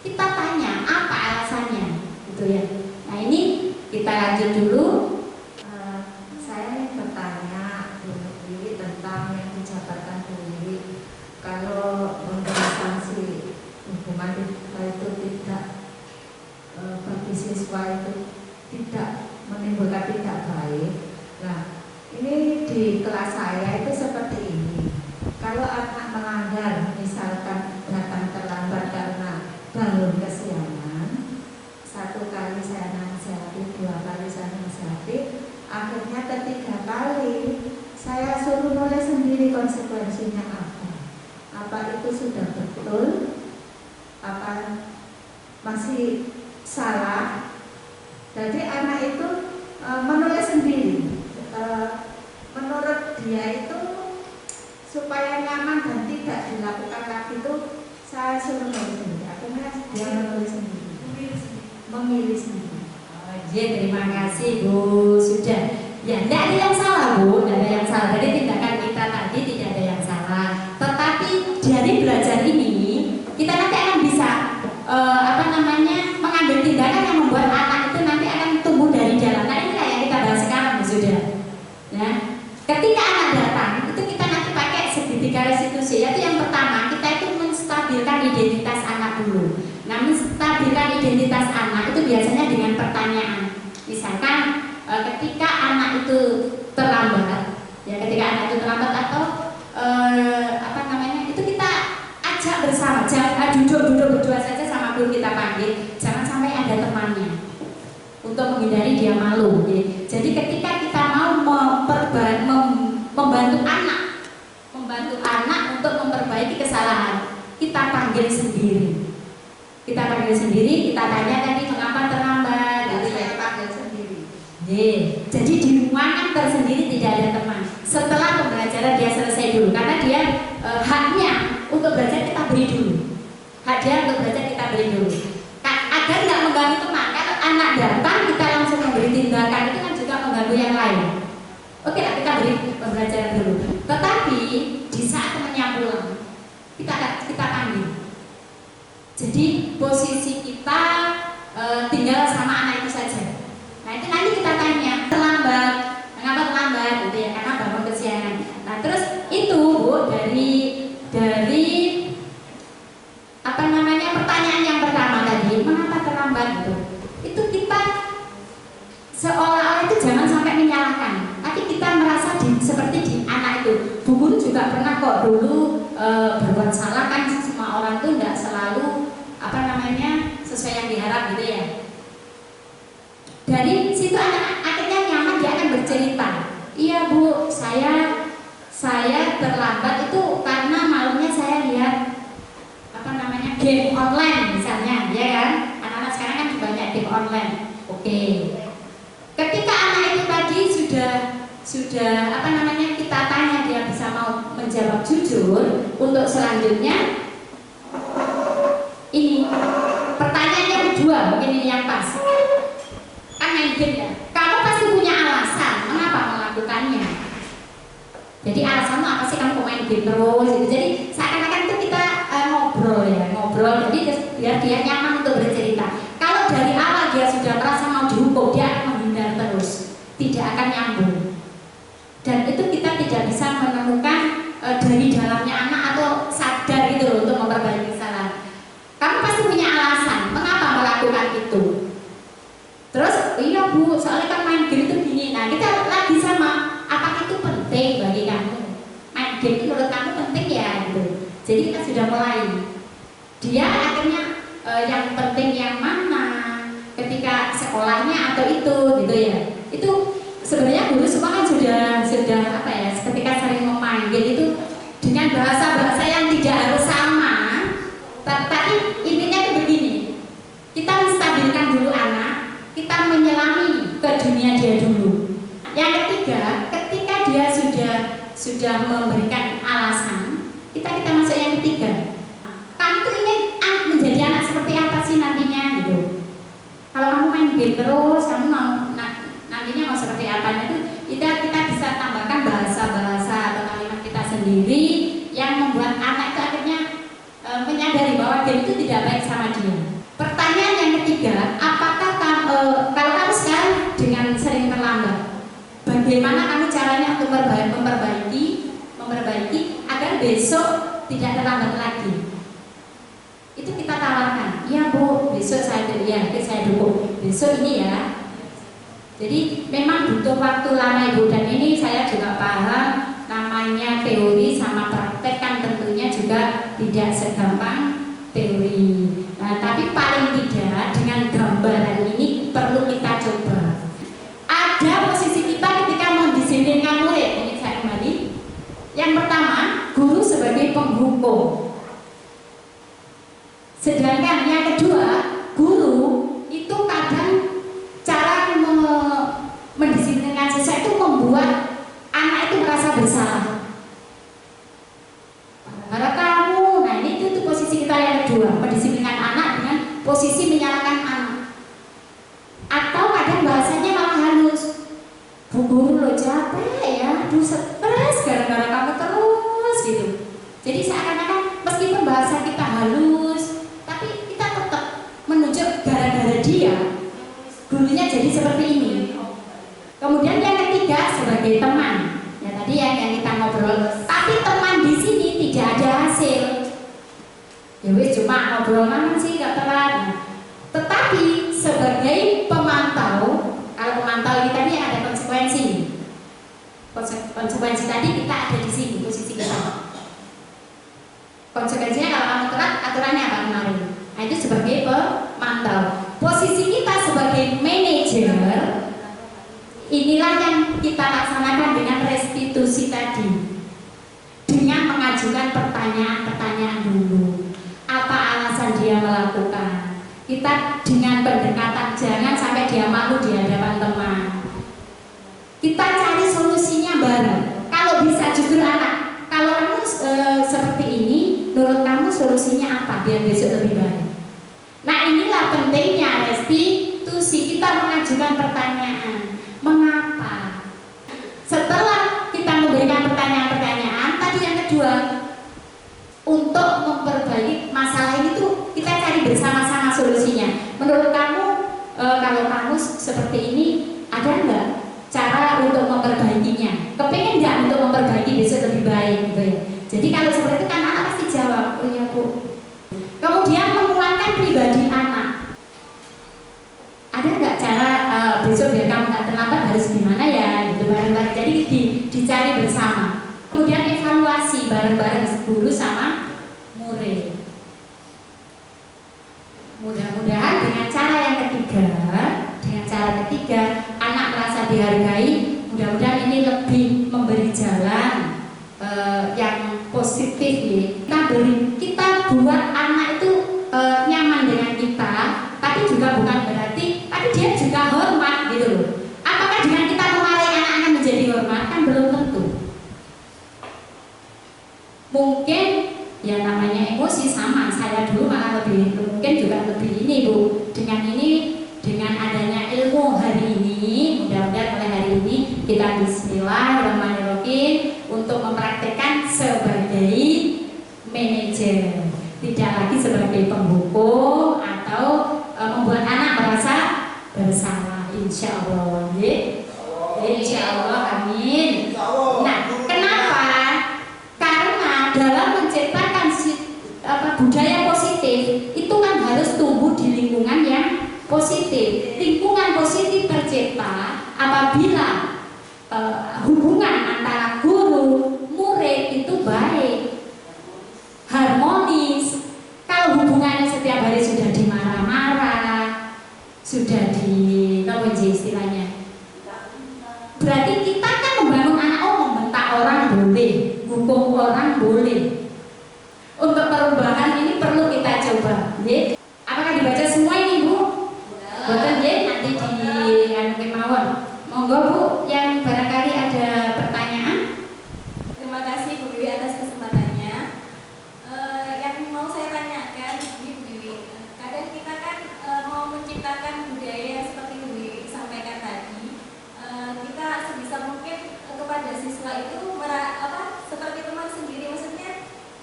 Kita tanya apa alasannya, gitu ya. Nah ini kita lanjut dulu. Saya ingin bertanya Bu Dwi tentang yang dijabarkan Bu Dwi. Kalau memberi sanksi hukuman itu tidak bagi siswa itu tidak menimbulkan tidak baik. Nah, ini di kelas saya itu seperti ini. Kalau anak melanggar, misalkan datang terlambat karena bangun kesiangan, 1 kali saya nasihati, 2 kali saya nasihati, akhirnya ketiga kali saya suruh nulis sendiri konsekuensinya apa. Apa itu sudah betul? Apa masih salah? Jadi anak itu menulis sendiri. Menurut dia itu supaya nyaman dan tidak dilakukan lagi itu saya suruh menulis sendiri. Akhirnya dia menulis sendiri, memilih sendiri. Terima kasih Bu. Sudah. Ya, tidak ada yang salah Bu, tidak ada yang salah. Dari tindakan kita tadi tidak ada yang salah. Tetapi dari belajar ini kita nanti akan bisa mengambil tindakan yang membuat anak itu nanti akan tumbuh dari jalan. Nah, inilah yang kita bahas sekarang Bu. Sudah. Ya. Ketika anak datang itu kita nanti pakai segitiga restitusi. Yaitu yang pertama kita itu menstabilkan identitas anak dulu. Nah, menstabilkan identitas anak itu biasanya dengan pertanyaan. Misalkan ketika anak itu terlambat, atau itu kita ajak bersama, jangan duduk berdua saja sama guru kita panggil, jangan sampai ada temannya untuk menghindari dia malu. Jadi ketika kita mau membantu anak untuk memperbaiki kesalahan, kita panggil sendiri. Kita tanya tadi mengapa terlambat, gitu ya. Panggil sendiri. Jadi di ruangan tersendiri tidak ada teman. Setelah pembelajaran dia selesai dulu, karena dia haknya untuk belajar kita beri dulu. Agar tidak mengganggu teman. Kalau anak datang kita langsung memberi tindakan itu kan juga mengganggu yang lain. Oke lah, kita beri pembelajaran dulu. Tetapi di saat temannya pulang, kita panggil. Jadi posisi kita tinggal sama anak itu saja. Nah itu nanti kita tanya terlambat, mengapa terlambat, gitu ya, karena bangun kesiangan. Nah terus itu Bu dari pertanyaan yang pertama tadi, mengapa terlambat gitu. Itu kita seolah-olah itu jangan sampai menyalahkan, tapi kita merasa seperti di anak itu. Bu guru juga pernah kok dulu berbuat salah, kan semua orang tuh tidak selalu sesuai yang diharap gitu ya. Dari situ anak akhirnya nyaman, dia akan bercerita. Iya Bu, saya terlambat itu karena malamnya saya lihat game online misalnya, ya kan? Anak-anak sekarang kan banyak game online. Oke. Ketika anak itu tadi sudah kita tanya, dia bisa mau menjawab jujur. Untuk selanjutnya ini pertanyaan yang kedua, mungkin ini yang pas. Kan main game ya. Kamu pasti punya alasan mengapa melakukannya. Jadi alasanmu apa sih kamu main game terus? Gitu. Jadi seakan-akan itu kita ngobrol. Jadi biar dia nyaman untuk bercerita. Kalau dari awal dia sudah merasa mau dihukum, dia akan menghindar terus, tidak akan nyambung. Dan itu kita tidak bisa menemukan dari dalamnya anak atau sadar gitu loh untuk memperbaiki kesalahan. Kamu pasti punya alasan mengapa melakukan itu. Terus, iya Bu, soalnya kan main game itu gini. Nah, kita lagi sama, apakah itu penting bagi kamu? Main game itu menurut kamu penting ya gitu. Jadi kita sudah mulai. Dia akhirnya yang penting yang mana? Ketika sekolahnya atau itu gitu ya. Itu sebenarnya guru semua kan sudah ketika sering memanggil itu dengan bahasa-bahasa yang tidak harus sama. Tapi intinya itu begini, kita menstabilkan dulu anak, kita menyelami ke dunia dia dulu. Yang ketiga, ketika dia sudah memberikan alasan, kita masuk yang ketiga. Kamu tuh ingin menjadi anak seperti apa sih nantinya gitu. Kalau kamu main game terus, kamu mau nantinya mau seperti apa? Itu kita bisa tambahkan bahasa-bahasa atau kalimat kita sendiri yang membuat anak itu akhirnya menyadari bahwa game itu tidak baik sama dia. Pertanyaan yang ketiga, apakah kalau kamu sekarang dengan sering terlambat, bagaimana kamu caranya untuk memperbaiki agar besok tidak terlambat lagi? Itu kita tawarkan. Iya Bu, besok saya dukung. Besok ini ya. Jadi memang butuh waktu lama Ibu, dan ini saya juga paham namanya teori sama praktek kan tentunya juga tidak segampang teori. Nah, tapi paling tidak dengan gambaran ini perlu kita coba. Ada posisi kita ketika mendisiplinkan murid. Ini saya kembali. Yang pertama, guru sebagai penghukum. Sedangkan yang kedua, guru itu kadang cara mendisiplinkan siswa itu membuat anak itu merasa bersalah. bersalah. Kalau kamu, nah ini itu posisi kita yang kedua, mendisiplinkan anak dengan posisi menyalahkan anak. Atau kadang bahasanya malah halus. Bu guru lo capek ya, aduh stres gara-gara kamu terus gitu. Jadi seakan-akan meskipun bahasa kita halus, tapi kita tetap menunjuk gara-gara dia, gurunya jadi seperti ini. Kemudian yang ketiga sebagai teman. Ya tadi yang kita ngobrol. Tapi teman di sini tidak ada hasil. Ya wis cuma ngobrol mana sih gak telat. Tetapi sebagai pemantau, kalau pemantau ini tadi ada konsekuensi. Konsekuensi tadi kita ada di sini posisi kita. Konsekuensinya kalau kamu telat, aturannya apa kemarin? Nah itu sebagai pemantau. Posisi kita sebagai manajer, inilah yang kita laksanakan dengan restitusi tadi. Dengan mengajukan pertanyaan-pertanyaan dulu. Apa alasan dia melakukan? Kita dengan pendekatan, jangan sampai dia malu di hadapan teman. Kita cari solusinya bareng. Kalau bisa justru anak, kalau kamu seperti ini, menurut kamu solusinya apa biar besok lebih baik? Nah inilah pentingnya restitusi, kita mengajukan pertanyaan. Mengapa? Setelah kita memberikan pertanyaan-pertanyaan, tadi yang kedua, untuk memperbaiki masalah ini tuh kita cari bersama-sama solusinya. Menurut kamu, kalau kamu seperti ini, ada nggak cara untuk memperbaikinya? Kepengen nggak untuk memperbaiki besok lebih baik gitu ya? Jadi kalau seperti itu kan anak pasti jawab, oh ya Bu. Kemudian menguatkan pribadi anak. Ada nggak cara besok biar kamu nggak terlambat harus gimana ya? Gitu bareng-bareng. Jadi dicari bersama. Kemudian evaluasi bareng-bareng guru sama murid. Mudah-mudahan dengan cara yang ketiga, anak merasa dihargai. Mudah-mudahan ini lebih memberi jalan yang positif ya. Kita buat anak itu nyaman dengan kita, tapi juga bukan berarti, tapi dia juga hormat gitu loh. Apakah dengan kita memarahi anak-anak menjadi hormat? Kan belum tentu. Mungkin ya namanya emosi sama. Saya dulu malah lebih mungkin juga lebih ini Bu. Dengan adanya ilmu hari ini, mudah-mudahan mulai hari ini kita bismillahirrahmanirrahim untuk mempraktekkan sebagai manajer, tidak lagi sebagai penghukum atau membuat anak merasa bersalah. Insya Allah, insya Allah, amin. Nah, kenapa? Karena dalam menciptakan budaya positif itu kan harus tumbuh di lingkungan yang positif. Lingkungan positif tercipta apabila hubungan antara guru murid itu baik, harmonis. Kalau hubungannya setiap hari sudah dimarah-marah, sudah istilahnya, berarti kita kan membangun anak, membentak orang boleh, hukum orang boleh. Untuk perubahan ini perlu kita coba. Apakah dibaca semua ini Bu? Betul ya, nanti di mawon. Monggo Bu, yang barangkali ada pertanyaan. Terima kasih Bu Wiwi atas kesempatannya. Yang mau saya tanyakan, Bu Wiwi, kadang kita kan mau menciptakan budaya seperti Bu Wiwi sampaikan tadi. Kita sebisa mungkin kepada siswa itu seperti teman sendiri, maksudnya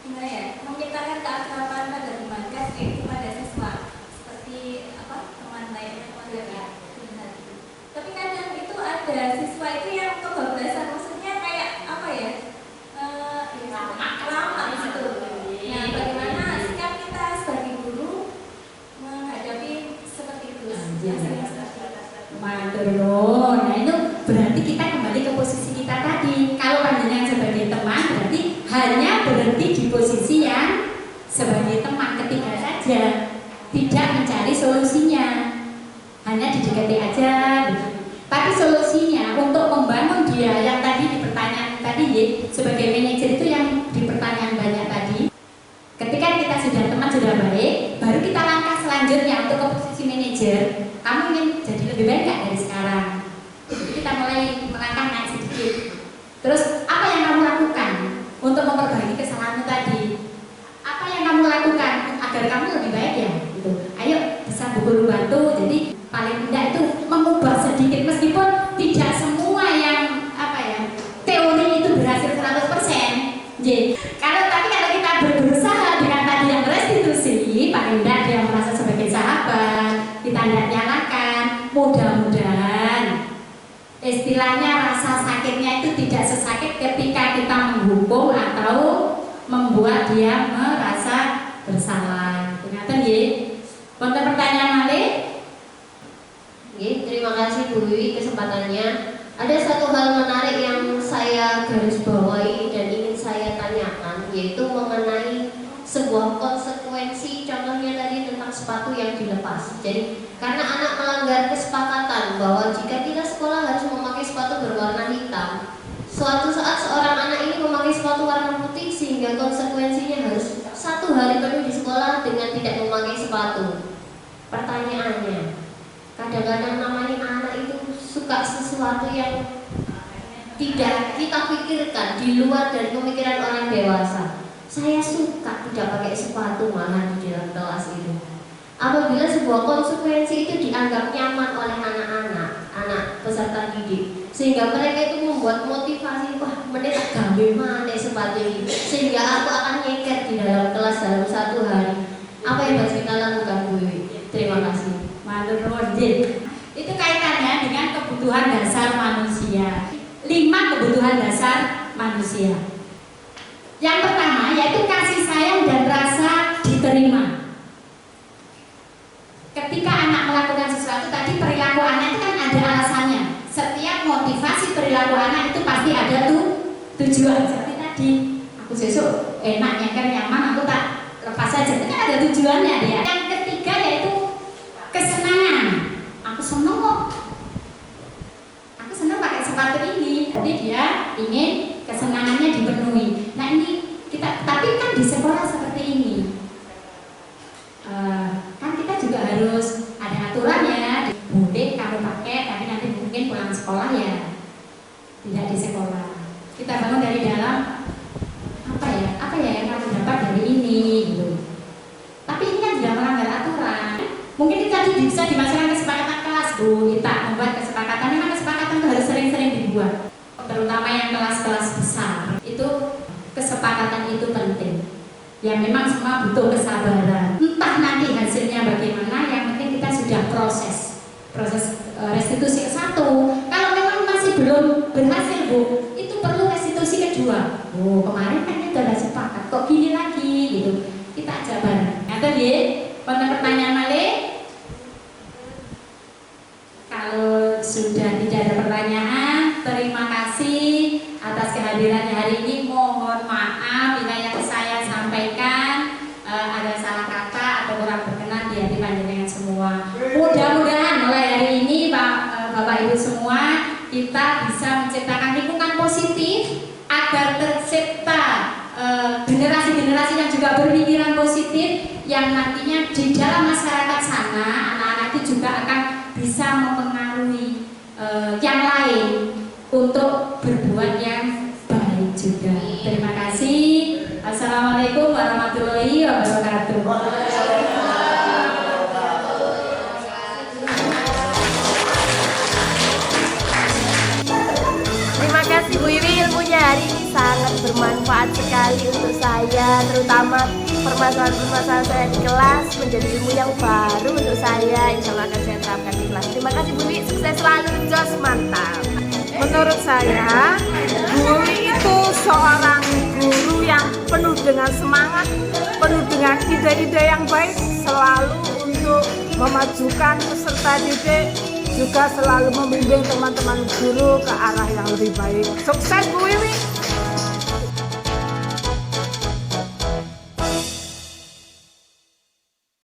gimana ya? Menciptakan keakraban pada teman kepada siswa seperti teman lainnya, teman lainnya. Tapi kadang itu ada siswa itu yang kebablasan, maksudnya kayak lama gitu. Nah, bagaimana sikap kita sebagai guru menghadapi seperti itu? Nah itu berarti kita kembali ke posisi kita tadi. Kalau panjenengan sebagai teman berarti hanya berhenti di posisi yang sebagai teman ketiga saja, tidak mencari solusinya, hanya didekati aja. Tapi solusinya untuk membangun dia yang tadi di pertanyaan tadi sebagai manajer itu yang di pertanyaan banyak tadi. Ketika kita sudah teman sudah baik, baru kita langkah selanjutnya untuk ke posisi manajer. Kamu ingin jadi lebih baik dari sekarang? Jadi kita mulai melangkah naik sedikit. Terus apa yang kamu lakukan sedikit, meskipun tidak semua yang teori itu berhasil 100%. Tapi kalau kita berusaha dengan tadi yang restitusi, paling tidak dia merasa sebagai sahabat, kita tidak nyalakan, mudah-mudahan istilahnya rasa sakitnya itu tidak sesakit ketika kita menghukum atau membuat dia merasa bersalah. Ingatkan ya. Konten pertanyaan malih. Terima kasih Bu Wiwi kesempatannya. Ada satu hal menarik yang saya garis bawahi dan ingin saya tanyakan, yaitu mengenai sebuah konsekuensi, contohnya tadi tentang sepatu yang dilepas. Jadi karena anak melanggar kesepakatan bahwa jika kita sekolah harus memakai sepatu berwarna hitam, suatu saat seorang anak ini memakai sepatu warna putih sehingga konsekuensinya harus 1 hari penuh di sekolah dengan tidak memakai sepatu. Pertanyaannya, kadang-kadang namanya anak itu suka sesuatu yang tidak kita pikirkan, di luar dari pemikiran orang dewasa. Saya suka tidak pakai sepatu malah di dalam kelas itu. Apabila sebuah konsekuensi itu dianggap nyaman oleh anak peserta didik, sehingga mereka itu membuat motivasi, wah menit gawe mana sepatu ini, sehingga aku akan nyeker di dalam kelas dalam 1 hari. Apa yang harus kita lakukan, Bu Wiwi? Terima kasih. Matur nuwun. Itu kaitannya dengan kebutuhan dasar manusia. 5 kebutuhan dasar manusia. Yang pertama yaitu kasih sayang dan rasa diterima. Ketika anak melakukan sesuatu, tadi perilaku anak itu kan ada alasannya. Setiap motivasi perilaku anak itu pasti ada tujuan. Seperti tadi, aku besok enaknya kan nyaman, aku tak lepas saja. Itu kan ada tujuannya dia. Yang ketiga yaitu kesenangan. Aku seneng kok. Aku seneng pakai sepatu ini. Jadi dia ingin kesenangannya dipenuhi. Nah ini kita, tapi kan di sekolah seperti ini. Kan kita juga harus ada aturannya. Boleh kamu pakai, tapi nanti mungkin pulang sekolah ya tidak di sekolah. Kita bangun dari dalam, apa ya yang kamu dapat dari ini gitu. Tapi ini kan tidak melanggar aturan. Mungkin kita bisa dimasukkan kesepakatan kelas, Bu. Kita membuat kesepakatan. Memang kesepakatan itu harus sering-sering dibuat. Terutama yang kelas-kelas besar. Itu kesepakatan itu penting. Ya memang semua butuh kesabaran. Entah nanti hasilnya bagaimana, yang penting kita sudah proses restitusi ke-1. Kalau memang masih belum berhasil, Bu, itu perlu restitusi kedua. Oh, kemarin kan kita sudah sepakat, kok gini lagi gitu. Kita aja bareng. Ngaten nggih? Wonten pertanyaan malih? Kalau sudah tidak ada pertanyaan, terima kasih atas kehadirannya hari ini. Mohon maaf bila yang saya sampaikan ada salah kata atau kurang berkenan di hati panjenengan semua. Mudah-mudahan mulai hari ini Bapak Ibu semua, kita bisa menciptakan lingkungan positif agar tercipta generasi-generasi yang juga berpikiran positif, yang nantinya di dalam masyarakat sana anak-anak itu juga akan bisa mempengaruhi yang lain untuk berbuat yang baik juga. Terima kasih. Assalamualaikum warahmatullahi wabarakatuh. Terima kasih Bu Wiwi, ilmunya hari ini sangat bermanfaat sekali untuk saya, terutama permasalahan-permasalahan saya di kelas menjadi ilmu yang baru untuk saya. Insya Allah akan saya terapkan di kelas. Terima kasih Bu Wiwi, sukses selalu, jos, mantap. Menurut saya, Bu Wiwi itu seorang guru yang penuh dengan semangat, penuh dengan ide-ide yang baik, selalu untuk memajukan peserta didik, juga selalu membimbing teman-teman guru ke arah yang lebih baik. Sukses Bu Wiwi!